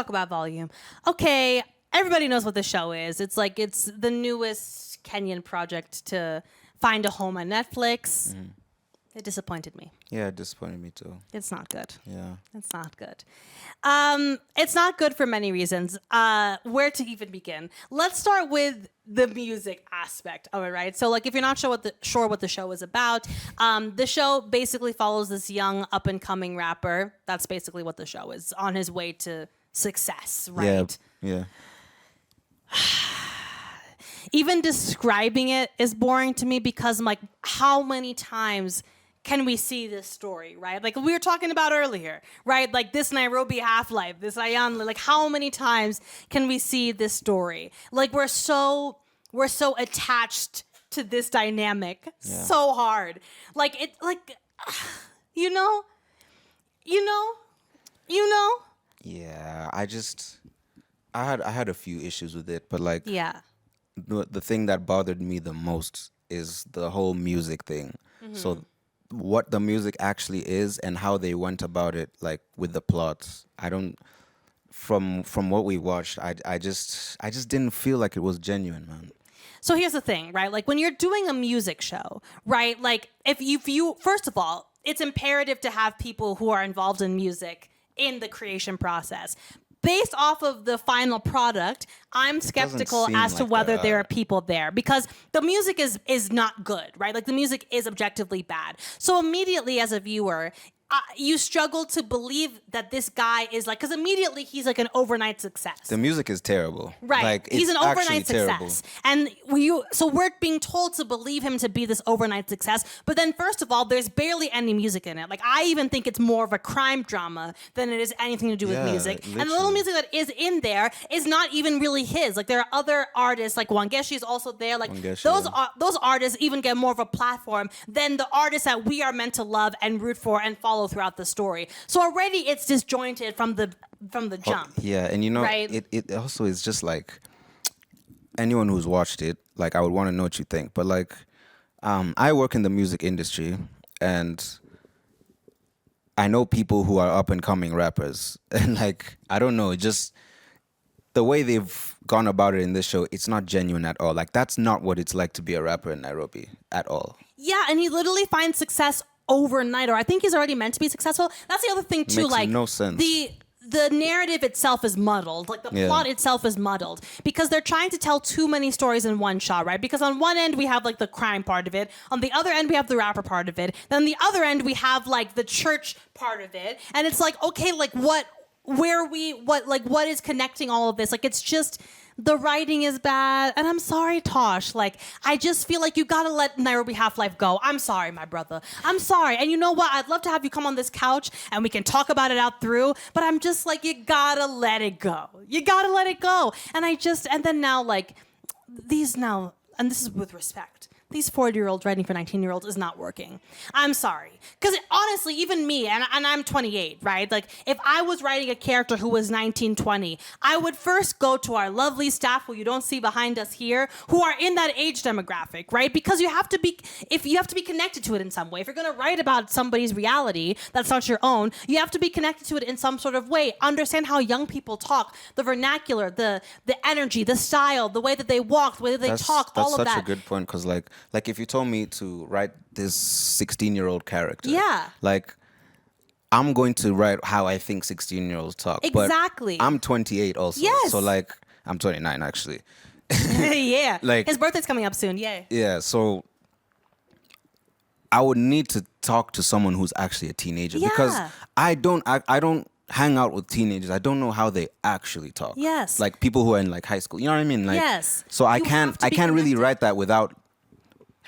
about volume. Okay. Everybody knows what the show is. It's the newest Kenyan project to find a home on Netflix. It disappointed me. Yeah, it disappointed me too. It's not good. Yeah. It's not good. It's not good for many reasons. Where to even begin? Let's start with the music aspect of it, right? So, like, if you're not sure what the show is about, the show basically follows this young up-and-coming rapper. That's basically what the show is, on his way to success, right? Yeah. Even describing it is boring to me because I'm like, how many times can we see this story, right? Like we were talking about earlier, right? Like this Nairobi Half-Life, this Ayan, like how many times can we see this story? Like we're so attached to this dynamic so hard. Like it like you know? Yeah, I had a few issues with it, but like Yeah. the thing that bothered me the most is the whole music thing. So what the music actually is and how they went about it, like with the plot. I don't from what we watched, I just didn't feel like it was genuine, man. So here's the thing, right? Like when you're doing a music show, right? Like if you first of all, it's imperative to have people who are involved in music in the creation process. Based off of the final product, I'm skeptical as to whether there are people there because the music is not good, right? Like the music is objectively bad. So immediately as a viewer, you struggle to believe that this guy is like, because immediately he's like an overnight success. The music is terrible. Right. Like, he's an overnight success. Terrible. And so we're being told to believe him to be this overnight success. But then first of all, there's barely any music in it. Like I even think it's more of a crime drama than it is anything to do with music. Literally. And the little music that is in there is not even really his. Like there are other artists, like Wangeshi is also there. Like those artists even get more of a platform than the artists that we are meant to love and root for and follow throughout the story. So already it's disjointed from the jump. Yeah, and right? it also is just like anyone who's watched it, like I would want to know what you think. But like I work in the music industry and I know people who are up and coming rappers and like I don't know, just the way they've gone about it in this show, it's not genuine at all. Like that's not what it's like to be a rapper in Nairobi at all. Yeah, and he literally finds success overnight, or I think he's already meant to be successful. That's the other thing too. Makes like no sense. The narrative itself is muddled. Like the plot itself is muddled because they're trying to tell too many stories in one shot, right? Because on one end we have like the crime part of it, on the other end we have the rapper part of it, then on the other end we have like the church part of it, and it's like okay, like what is connecting all of this? Like it's just. The writing is bad, and I'm sorry, Tosh. Like, I just feel like you gotta let Nairobi Half-Life go. I'm sorry, my brother. I'm sorry. And you know what? I'd love to have you come on this couch, and we can talk about it out through, but I'm just like, you gotta let it go. You gotta let it go. And then now, like, and this is with respect, these 40-year-olds writing for 19-year-olds is not working. I'm sorry. Because honestly, even me, and I'm 28, right? Like, if I was writing a character who was 19, 20, I would first go to our lovely staff, who you don't see behind us here, who are in that age demographic, right? Because you have to be connected to it in some way. If you're going to write about somebody's reality that's not your own, you have to be connected to it in some sort of way. Understand how young people talk, the vernacular, the energy, the style, the way that they walk, the way that they talk, all of that. That's such a good point, because like if you told me to write this 16-year-old character, like I'm going to write how I think 16-year-olds talk. Exactly. But I'm 28 also. Yes. So like I'm 29 actually. Yeah. Like his birthday's coming up soon. Yay. Yeah. So I would need to talk to someone who's actually a teenager because I don't hang out with teenagers. I don't know how they actually talk. Yes. Like people who are in like high school. You know what I mean? Like, yes. So I can't really write that without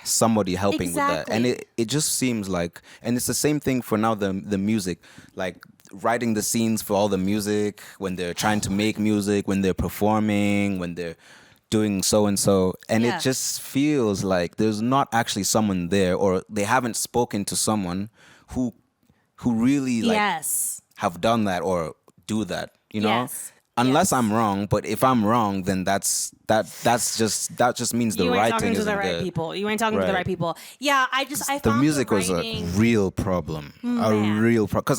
somebody helping with that. And it just seems like, and it's the same thing for now the music, like writing the scenes for all the music, when they're trying to make music, when they're performing, when they're doing so and so, and it just feels like there's not actually someone there, or they haven't spoken to someone who really like have done that or do that, you know. Unless I'm wrong, but if I'm wrong, then that just means the writing isn't good. You ain't talking to the right people. Yeah, I found the music was a real problem, because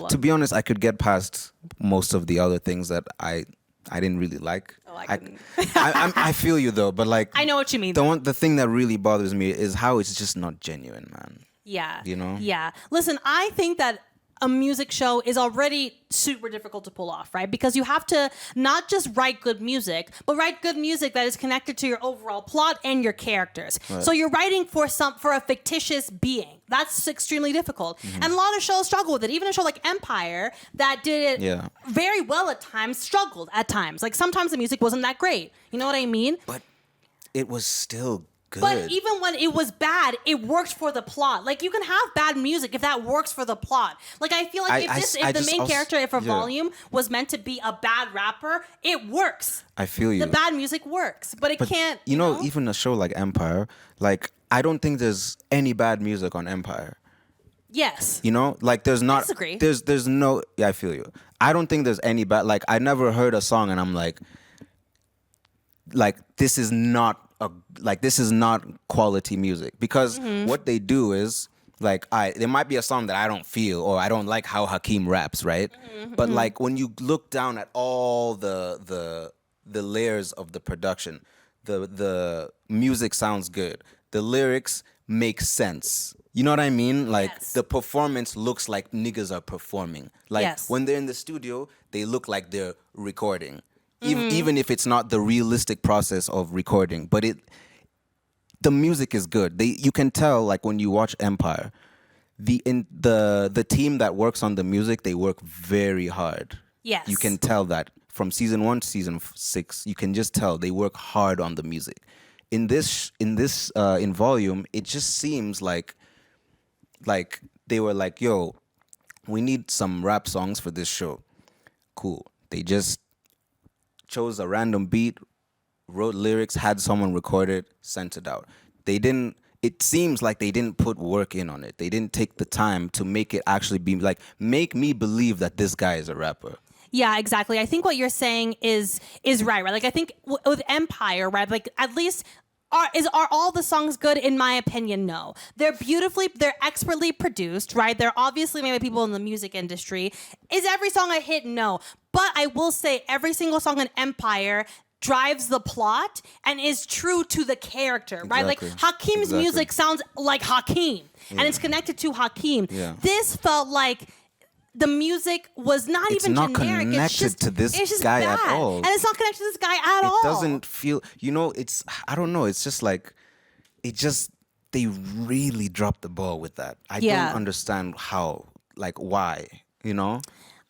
to be honest, I could get past most of the other things that I didn't really like. I feel you though, but like I know what you mean. The thing that really bothers me is how it's just not genuine, man. Yeah. You know? Yeah. Listen, I think that a music show is already super difficult to pull off, right? Because you have to not just write good music, but write good music that is connected to your overall plot and your characters. Right. So you're writing for a fictitious being. That's extremely difficult. Mm-hmm. And a lot of shows struggle with it. Even a show like Empire that did it very well at times struggled at times. Like sometimes the music wasn't that great. You know what I mean? But it was still good. But even when it was bad, it worked for the plot. Like, you can have bad music if that works for the plot. Like, I feel like if the main character, if a volume was meant to be a bad rapper, it works. I feel you. The bad music works, but it can't. You know, even a show like Empire, like I don't think there's any bad music on Empire. Yes. You know, like there's not. I disagree. There's no. Yeah, I feel you. I don't think there's any bad. Like I never heard a song and I'm like this is not quality music, because what they do is like there might be a song that I don't feel, or I don't like how Hakeem raps, right? But like when you look down at all the layers of the production, the music sounds good, the lyrics make sense. You know what I mean? Like the performance looks like niggas are performing. Like when they're in the studio, they look like they're recording. Even if it's not the realistic process of recording, but the music is good. You can tell, like when you watch Empire, the team that works on the music, they work very hard. Yes, you can tell that from season 1 to season 6. You can just tell they work hard on the music. In Volume, it just seems like they were like, yo, we need some rap songs for this show. Cool. They just chose a random beat, wrote lyrics, had someone record it, sent it out. It seems like they didn't put work in on it. They didn't take the time to make it actually be like, make me believe that this guy is a rapper. Yeah, exactly. I think what you're saying is right? Like, I think with Empire, right? Like, at least are all the songs good? In my opinion, no. They're expertly produced, right? They're obviously made by people in the music industry. Is every song a hit? No. But I will say every single song in Empire drives the plot and is true to the character, right? Like Hakeem's music sounds like Hakeem, and it's connected to Hakeem. Yeah. This felt like the music was not even generic. It's not connected to this guy bad. at all. And it's not connected to this guy at all. It doesn't feel, I don't know. It's just like, they really dropped the ball with that. I don't understand how, like why,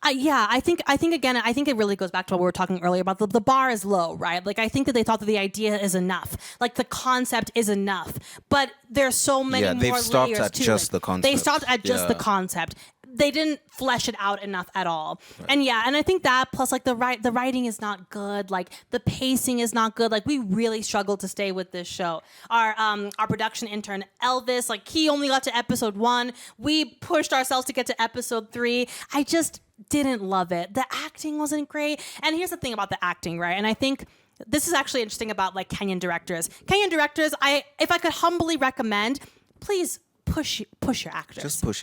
I think it really goes back to what we were talking earlier about the bar is low, right? Like, I think that they thought that the idea is enough, like the concept is enough, but there's so many more layers to it. They've stopped at just the concept. They stopped at just the concept. They didn't flesh it out enough at all. Right. And I think that plus like the writing is not good. Like the pacing is not good. Like we really struggled to stay with this show. Our production intern Elvis, like he only got to episode 1. We pushed ourselves to get to episode 3. I just didn't love it. The acting wasn't great. And here's the thing about the acting, right? And I think this is actually interesting about like Kenyan directors. If I could humbly recommend, please push your actors. Just push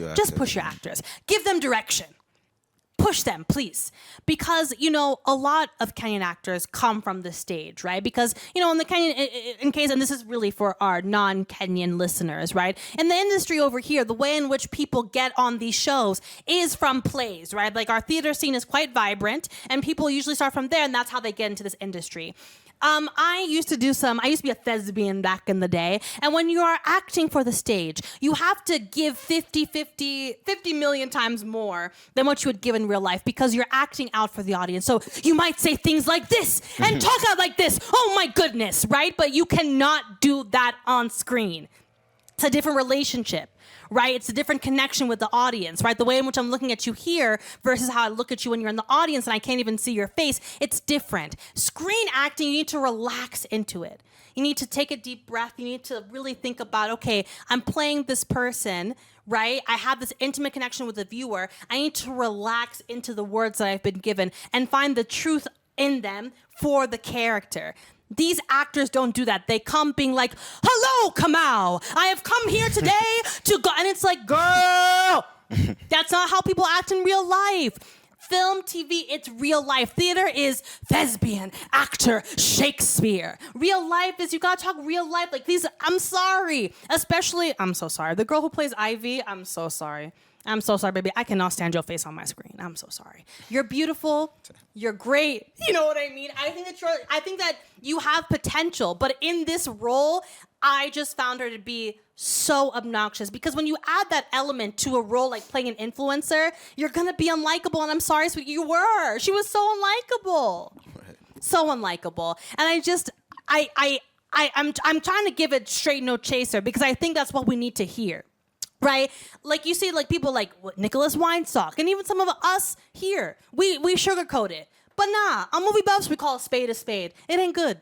your actors. Give them direction. Push them, please. Because, a lot of Kenyan actors come from the stage, right? Because, in the Kenyan, in case, and this is really for our non-Kenyan listeners, right? In the industry over here, the way in which people get on these shows is from plays, right? Like our theater scene is quite vibrant and people usually start from there and that's how they get into this industry. I used to be a thespian back in the day. And when you are acting for the stage, you have to give 50 million times more than what you would give in real life because you're acting out for the audience. So you might say things like this and talk out like this. Oh my goodness, right? But you cannot do that on screen. It's a different relationship. Right? It's a different connection with the audience, right? The way in which I'm looking at you here versus how I look at you when you're in the audience and I can't even see your face, it's different. Screen acting, you need to relax into it. You need to take a deep breath. You need to really think about, okay, I'm playing this person, right? I have this intimate connection with the viewer. I need to relax into the words that I've been given and find the truth in them for the character. These actors don't do that. They come being like, hello, Kamau. I have come here today to go. And it's like, girl, that's not how people act in real life. Film, TV, it's real life. Theater is thespian, actor, Shakespeare. Real life is, you gotta talk real life. Like these, I'm sorry. I'm so sorry. The girl who plays Ivy, I'm so sorry. I'm so sorry, baby. I cannot stand your face on my screen. I'm so sorry. You're beautiful. You're great. You know what I mean? I think that you have potential, but in this role, I just found her to be so obnoxious because when you add that element to a role like playing an influencer, you're gonna be unlikable. And I'm sorry, sweetie, you were. She was so unlikable. Right. So unlikable. And I'm trying to give it straight no chaser because I think that's what we need to hear. Right? Like you see like people like Nicholas Weinstock and even some of us here. We sugarcoat it. But nah, on Movie Buffs we call a spade a spade. It ain't good.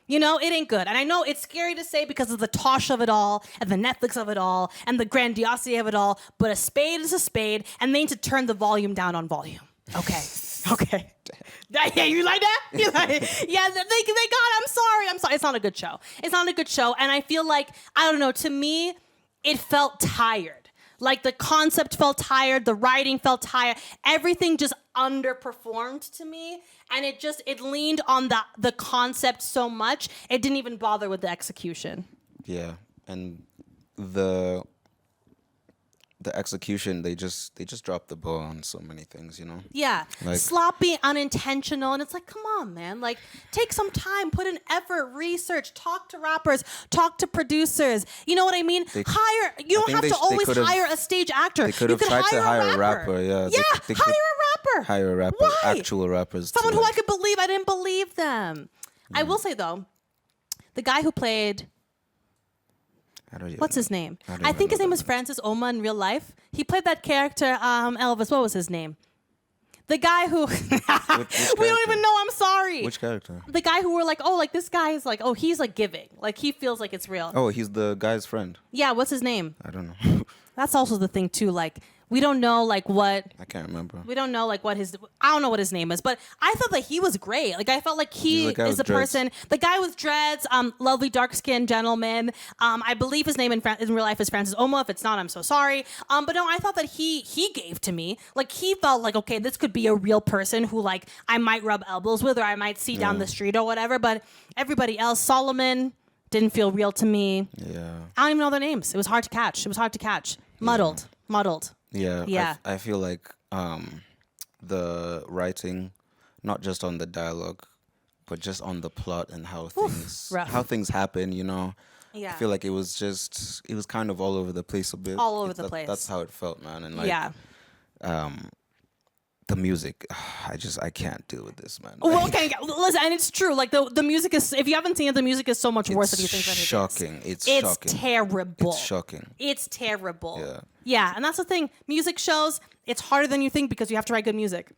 You know, it ain't good. And I know it's scary to say because of the tosh of it all and the Netflix of it all and the grandiosity of it all, but a spade is a spade and they need to turn the volume down on volume. Okay. Okay. Yeah, you like that? You like, yeah, they got it. I'm sorry. It's not a good show. It's not a good show. And I feel like, I don't know, to me, it felt tired. Like the concept felt tired, the writing felt tired, everything just underperformed to me. And it leaned on the concept so much, it didn't even bother with the execution. Yeah, and the execution, they just dropped the ball on so many things, you know? Yeah, like, sloppy, unintentional, and it's like, come on, man. Like, take some time, put in effort, research, talk to rappers, talk to producers. You know what I mean? You don't have to always hire a stage actor. They could have tried to hire a rapper, yeah. Yeah, hire a rapper. Hire a rapper, Why? actual rappers. Someone who I could believe. I didn't believe them. I will say, though, the guy who played... What's his name? I think his name was Francis Oma in real life. He played that character, Elvis. What was his name? The guy who... we don't even know, I'm sorry. Which character? The guy who were like, oh, like this guy is like, oh, he's like giving. Like he feels like it's real. Oh, he's the guy's friend. Yeah, what's his name? I don't know. That's also the thing too, like... We don't know like what I can't remember. We don't know like what I don't know what his name is, but I thought that he was great. Like I felt like he is the person, the guy with dreads, lovely dark skinned gentleman. I believe his name in real life is Francis Oma. If it's not, I'm so sorry. But no, I thought that he gave to me like he felt like okay, this could be a real person who like I might rub elbows with or I might see down the street or whatever. But everybody else, Solomon didn't feel real to me. Yeah, I don't even know their names. It was hard to catch. Muddled. Yeah. I feel like the writing, not just on the dialogue, but just on the plot and how things happen, you know. Yeah. I feel like it was kind of all over the place a bit. All over the place. That's how it felt, man. And like the music, I can't deal with this, man. Well, okay, listen, and it's true. Like the music is, if you haven't seen it, the music is so much worse than you think that it is. It's shocking. Terrible. It's shocking. It's terrible. Yeah. Yeah, and that's the thing. Music shows, it's harder than you think because you have to write good music.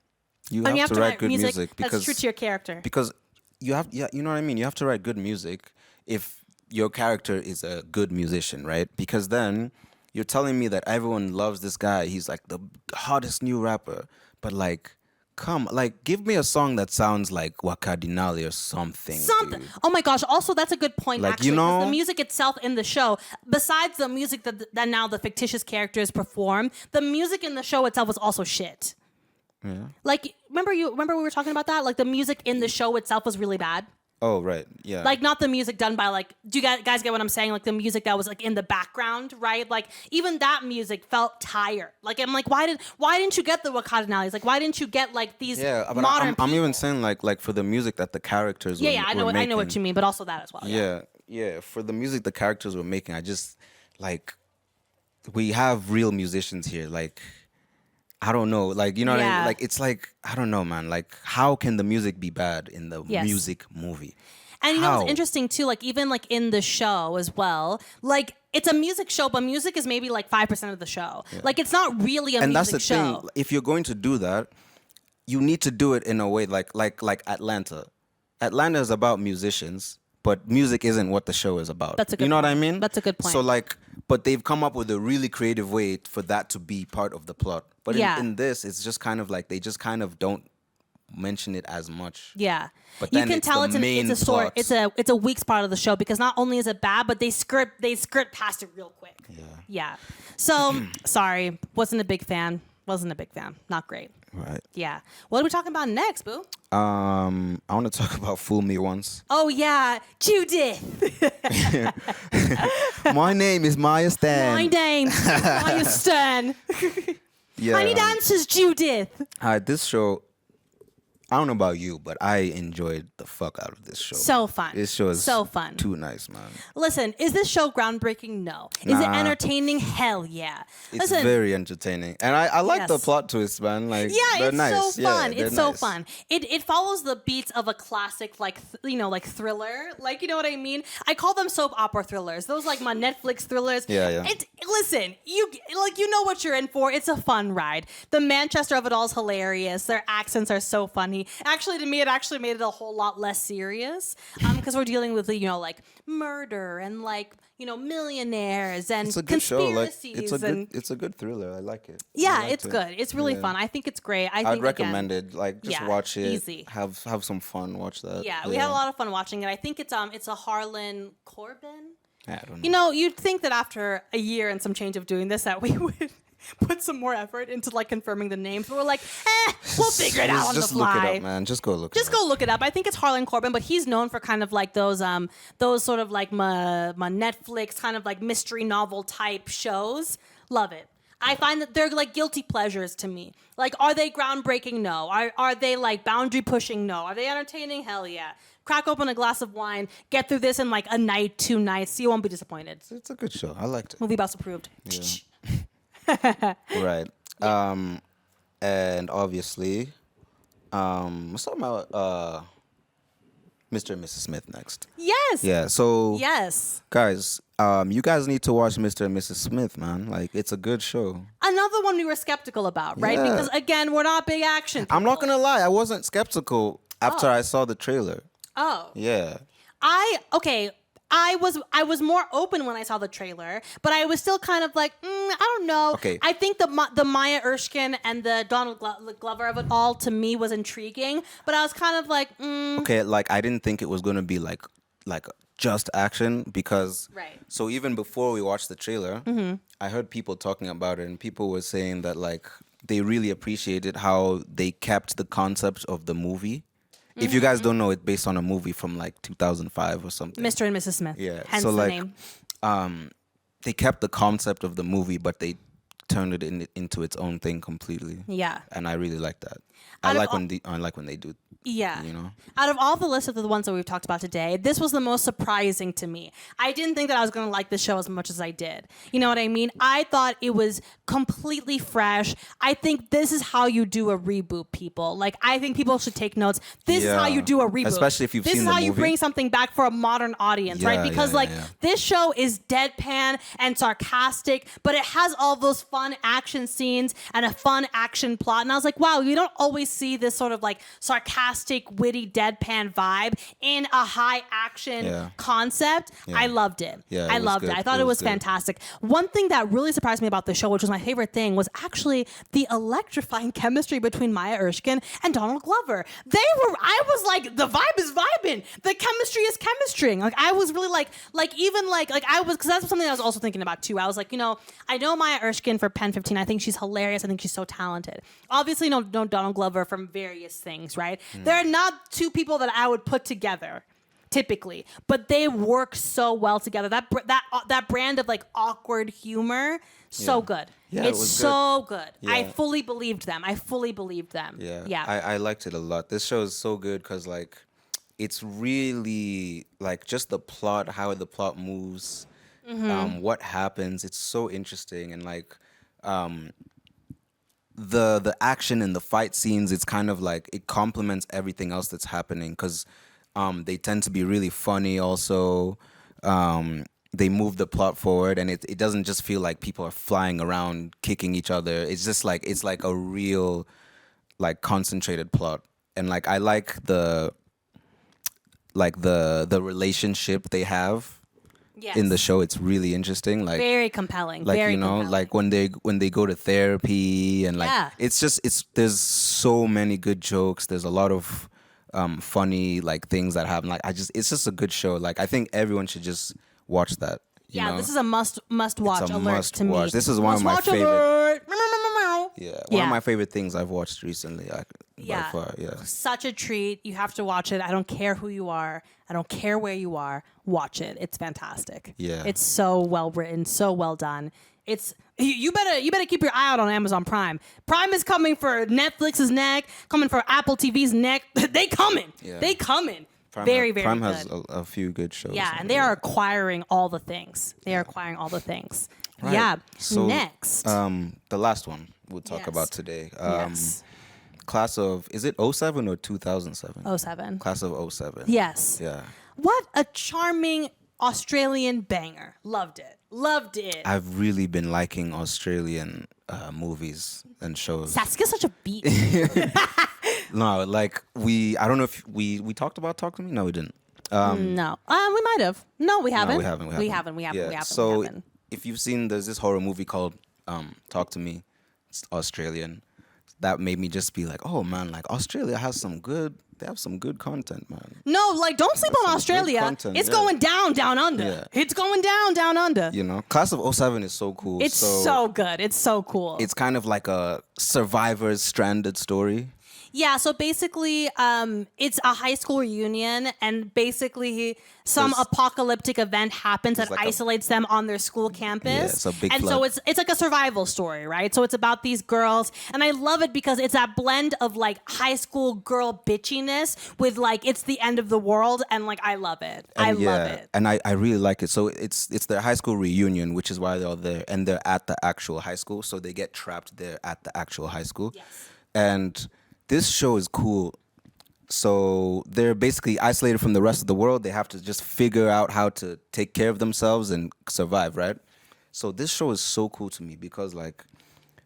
You have to write good music because that's true to your character. Because you know what I mean? You have to write good music if your character is a good musician, right? Because then you're telling me that everyone loves this guy. He's like the hottest new rapper. But like, give me a song that sounds like Wakadinali or something. Dude. Oh my gosh! Also, that's a good point. Like, actually, you know, the music itself in the show, besides the music that now the fictitious characters perform, the music in the show itself was also shit. Yeah. Like, remember we were talking about that? Like, the music in the show itself was really bad. Oh, right. Yeah. Like, not the music done by, like, do you guys get what I'm saying? Like, the music that was, like, in the background, right? Like, even that music felt tired. Like, I'm like, why didn't you get the Wakadanalis? Like, why didn't you get, like, these modern I'm even saying, like, for the music that the characters were I know what you mean, but also that as well. Yeah. For the music the characters were making, I just, like, we have real musicians here, like... I don't know, like, you know what I mean? Like, it's like, I don't know, man. Like, how can the music be bad in the music movie? And you know what's interesting, too? Like, even, like, in the show as well, like, it's a music show, but music is maybe, like, 5% of the show. Yeah. Like, it's not really a music show. And that's the thing. If you're going to do that, you need to do it in a way like Atlanta. Atlanta is about musicians, but music isn't what the show is about. That's a good You know point. what I mean? That's a good point. So, like, but they've come up with a really creative way for that to be part of the plot. But in this, it's just kind of like they just kind of don't mention it as much. Yeah, but then you can tell it's a story. It's a weak part of the show because not only is it bad, but they skirt past it real quick. Yeah. So sorry, wasn't a big fan. Not great. Right. Yeah. What are we talking about next, boo? I want to talk about Fool Me Once. Oh yeah, Judith. My name is Maya Stan. My name is Maya Stan. Yeah. I need answers, Judith. This show, I don't know about you, but I enjoyed the fuck out of this show. So fun. This show is so fun. too nice, man. Listen, is this show groundbreaking? No. Is it entertaining? Hell yeah. It's very entertaining, and I like the plot twists, man. Like, yeah, they're it's nice. so fun. Yeah, it's so fun. It follows the beats of a classic, like like thriller. Like, you know what I mean? I call them soap opera thrillers. Those like my Netflix thrillers. Yeah. Listen, you know what you're in for. It's a fun ride. The Manchester of it all is hilarious. Their accents are so funny. Actually, to me, it actually made it a whole lot less serious. Because we're dealing with like murder and like millionaires and it's a good conspiracies. Show. Like, it's a good thriller. I like it. Yeah, it's good. It's really fun. I think it's great. I'd recommend it. Like, just watch it. Easy. Have some fun. Watch that. Yeah, we had a lot of fun watching it. I think it's a Harlan Corbin. I don't know. You'd think that after a year and some change of doing this that we would put some more effort into like confirming the names. But we're like, we'll figure it out on the fly. Just look it up, man. Just go look it up. Just go look it up. I think it's Harlan Corbin, but he's known for kind of like those sort of like my Netflix kind of like mystery novel type shows. Love it. I find that they're like guilty pleasures to me. Like, are they groundbreaking? No. Are they like boundary pushing? No. Are they entertaining? Hell yeah. Crack open a glass of wine, get through this in like a night, 2 nights. You won't be disappointed. It's a good show. I liked it. Movie Boss approved. Yeah. Right. And obviously, let's talk about Mr. and Mrs. Smith next. Yes. Yeah. So. Yes. Guys, you guys need to watch Mr. and Mrs. Smith, man. Like, it's a good show. Another one we were skeptical about, right? Yeah. Because again, we're not big action people. I'm not gonna lie, I wasn't skeptical after I saw the trailer. Oh. Yeah. I was more open when I saw the trailer, but I was still kind of like, I don't know. Okay. I think the Maya Erskine and the Donald Glover of it all to me was intriguing, but I was kind of like, Okay, like I didn't think it was gonna be like just action because. Right. So even before we watched the trailer, I heard people talking about it, and people were saying that like they really appreciated how they kept the concept of the movie. If you guys don't know, it's based on a movie from like 2005 or something. Mr. and Mrs. Smith. Yeah. Hence so the like, name. They kept the concept of the movie, but they turned it into its own thing completely. Yeah. And I really like that. I like when they do. Yeah. You know? Out of all the list of the ones that we've talked about today, this was the most surprising to me. I didn't think that I was going to like this show as much as I did. You know what I mean? I thought it was completely fresh. I think this is how you do a reboot, people. Like, I think people should take notes. This is how you do a reboot. Especially if you've seen the movie. This is how you bring something back for a modern audience, right? Because, this show is deadpan and sarcastic, but it has all those fun action scenes and a fun action plot. And I was like, wow, you don't always see this sort of like sarcastic, witty, deadpan vibe in a high action concept. I loved it. Yeah, I loved it. I thought it was fantastic. One thing that really surprised me about the show, which was my favorite thing, was actually the electrifying chemistry between Maya Erskine and Donald Glover. I was like, the vibe is vibing. The chemistry is chemistrying. Like, I was really because that's something I was also thinking about too. I was like, I know Maya Erskine for Pen 15. I think she's hilarious. I think she's so talented. Obviously, know Donald Glover from various things, right? There are not two people that I would put together typically, but they work so well together. That brand of like awkward humor, so good. Yeah, it's so good. Yeah. I fully believed them. Yeah. I liked it a lot. This show is so good because like it's really like just the plot, how the plot moves, what happens. It's so interesting and like the action and the fight scenes. It's kind of like it complements everything else that's happening because they tend to be really funny. Also, they move the plot forward, and it doesn't just feel like people are flying around kicking each other. It's just like it's like a real like concentrated plot, and like I like the relationship they have in the show. It's really interesting. Like very compelling. Like very compelling. like when they go to therapy and like it's there's so many good jokes. There's a lot of funny like things that happen. Like it's just a good show. Like I think everyone should just watch that. You know? This is a must watch alert to me. This is one of my favorite. Alert. One of my favorite things I've watched recently. By far, such a treat. You have to watch it. I don't care who you are. I don't care where you are. Watch it. It's fantastic. Yeah. It's so well written, so well done. It's you better keep your eye out on Amazon Prime. Prime is coming for Netflix's neck, coming for Apple TV's neck. They coming. Yeah. They coming. Prime very Prime good. has a few good shows. Yeah, and they are acquiring all the things. They are acquiring all the things. Right. Yeah. So, next. the last one we'll talk Yes. about today. Yes. Class of, is it 07 or 2007? 07. Class of 07. Yes. Yeah. What a charming Australian banger. Loved it. Loved it. I've really been liking Australian movies and shows. Sasuke's such a beat. No, like I don't know if we talked about Talk to Me. No, we didn't. No. We might have. No, we haven't. No, we haven't. We haven't. Yeah. So if you've seen, there's this horror movie called Talk to Me. It's Australian. That made me just be like, oh man, like Australia has some good. They have some good content, man. No, like don't sleep on Australia. Content, it's yeah. going down under. Yeah. It's going down under. You know, Class of 07 is so cool. It's so good. It's so cool. It's kind of like a survivor's stranded story. Yeah, so basically, it's a high school reunion, and basically some apocalyptic event happens that isolates them on their school campus. Yeah, it's a big and flood. so it's like a survival story, right? So it's about these girls, and I love it because it's that blend of like high school girl bitchiness with like it's the end of the world, and like I love it. I love it. And I really like it. So it's their high school reunion, which is why they're all there, and they're at the actual high school, so they get trapped there at the actual high school. Yes. And this show is cool. So they're basically isolated from the rest of the world. They have to just figure out how to take care of themselves and survive, right? So this show is so cool to me because, like,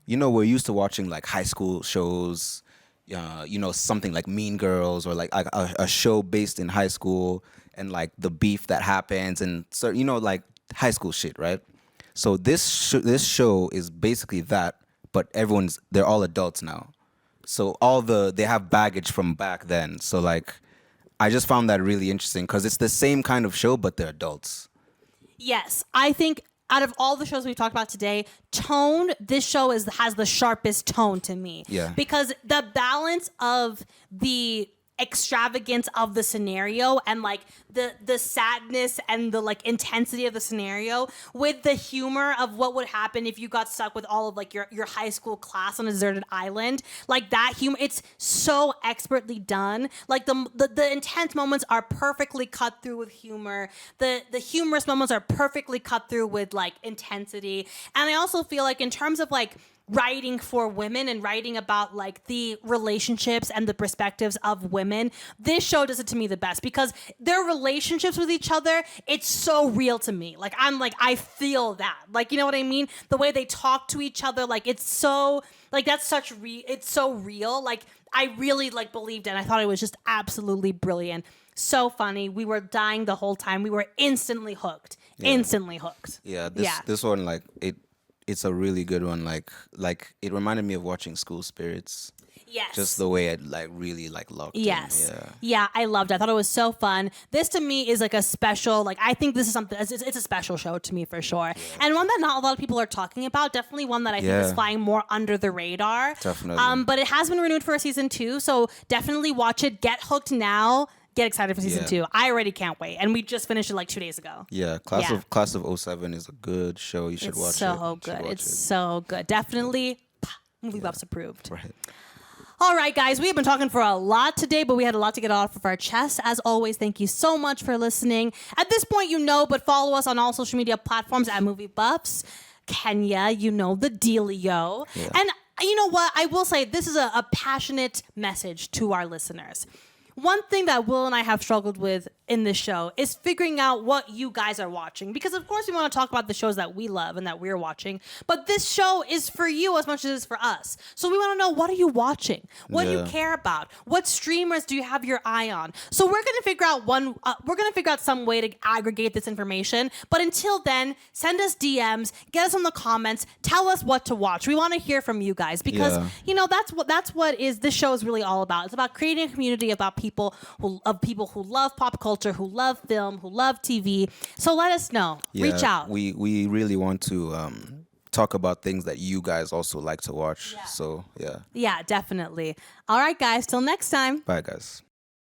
you know, we're used to watching like high school shows, you know, something like Mean Girls or like a show based in high school and like the beef that happens and so you know like high school shit, right? So this show is basically that, but they're all adults now. So they have baggage from back then. So like, I just found that really interesting because it's the same kind of show, but they're adults. Yes, I think out of all the shows we've talked about today, this show has the sharpest tone to me. Yeah. Because the balance of the extravagance of the scenario and like the sadness and the like intensity of the scenario with the humor of what would happen if you got stuck with all of like your high school class on a deserted island, like that humor, it's so expertly done. Like the intense moments are perfectly cut through with humor. The humorous moments are perfectly cut through with like intensity. And I also feel like in terms of like writing for women and writing about like the relationships and the perspectives of women, this show does it to me the best because their relationships with each other, it's so real to me. Like I feel that, like, you know what I mean? The way they talk to each other, like it's so like it's so real. Like I really like believed it. And I thought it was just absolutely brilliant. So funny. We were dying the whole time. We were instantly hooked. Yeah. Instantly hooked. Yeah. This one, like it's a really good one. Like it reminded me of watching School Spirits. Yes. Just the way it like really like locked yes. in. Yeah, I loved it. I thought it was so fun. This to me is like a special, like I think this is something, it's a special show to me for sure. Yeah. And one that not a lot of people are talking about. Definitely one that I think is flying more under the radar. Definitely. But it has been renewed for a season 2. So definitely watch it. Get hooked now. Get excited for season 2. I already can't wait. And we just finished it like 2 days ago. Yeah, Class of 07 is a good show. You should watch it. It's so good. It's so good. Definitely Movie Buffs approved. Right. All right, guys, we have been talking for a lot today, but we had a lot to get off of our chest. As always, thank you so much for listening. At this point, you know, but follow us on all social media platforms at Movie Buffs. Kenya, you know the dealio. Yeah. And you know what? I will say this is a passionate message to our listeners. One thing that Will and I have struggled with in this show is figuring out what you guys are watching. Because, of course, we want to talk about the shows that we love and that we're watching. But this show is for you as much as it is for us. So we want to know, what are you watching? What do you care about? What streamers do you have your eye on? So we're going to figure out some way to aggregate this information. But until then, send us DMs, get us in the comments, tell us what to watch. We want to hear from you guys because, you know, that's what this show is really all about. It's about creating a community about people who love pop culture, who love film, who love TV. So let us know. Reach out. We really want to talk about things that you guys also like to watch. Yeah. So, yeah. Yeah, definitely. All right, guys. Till next time. Bye, guys.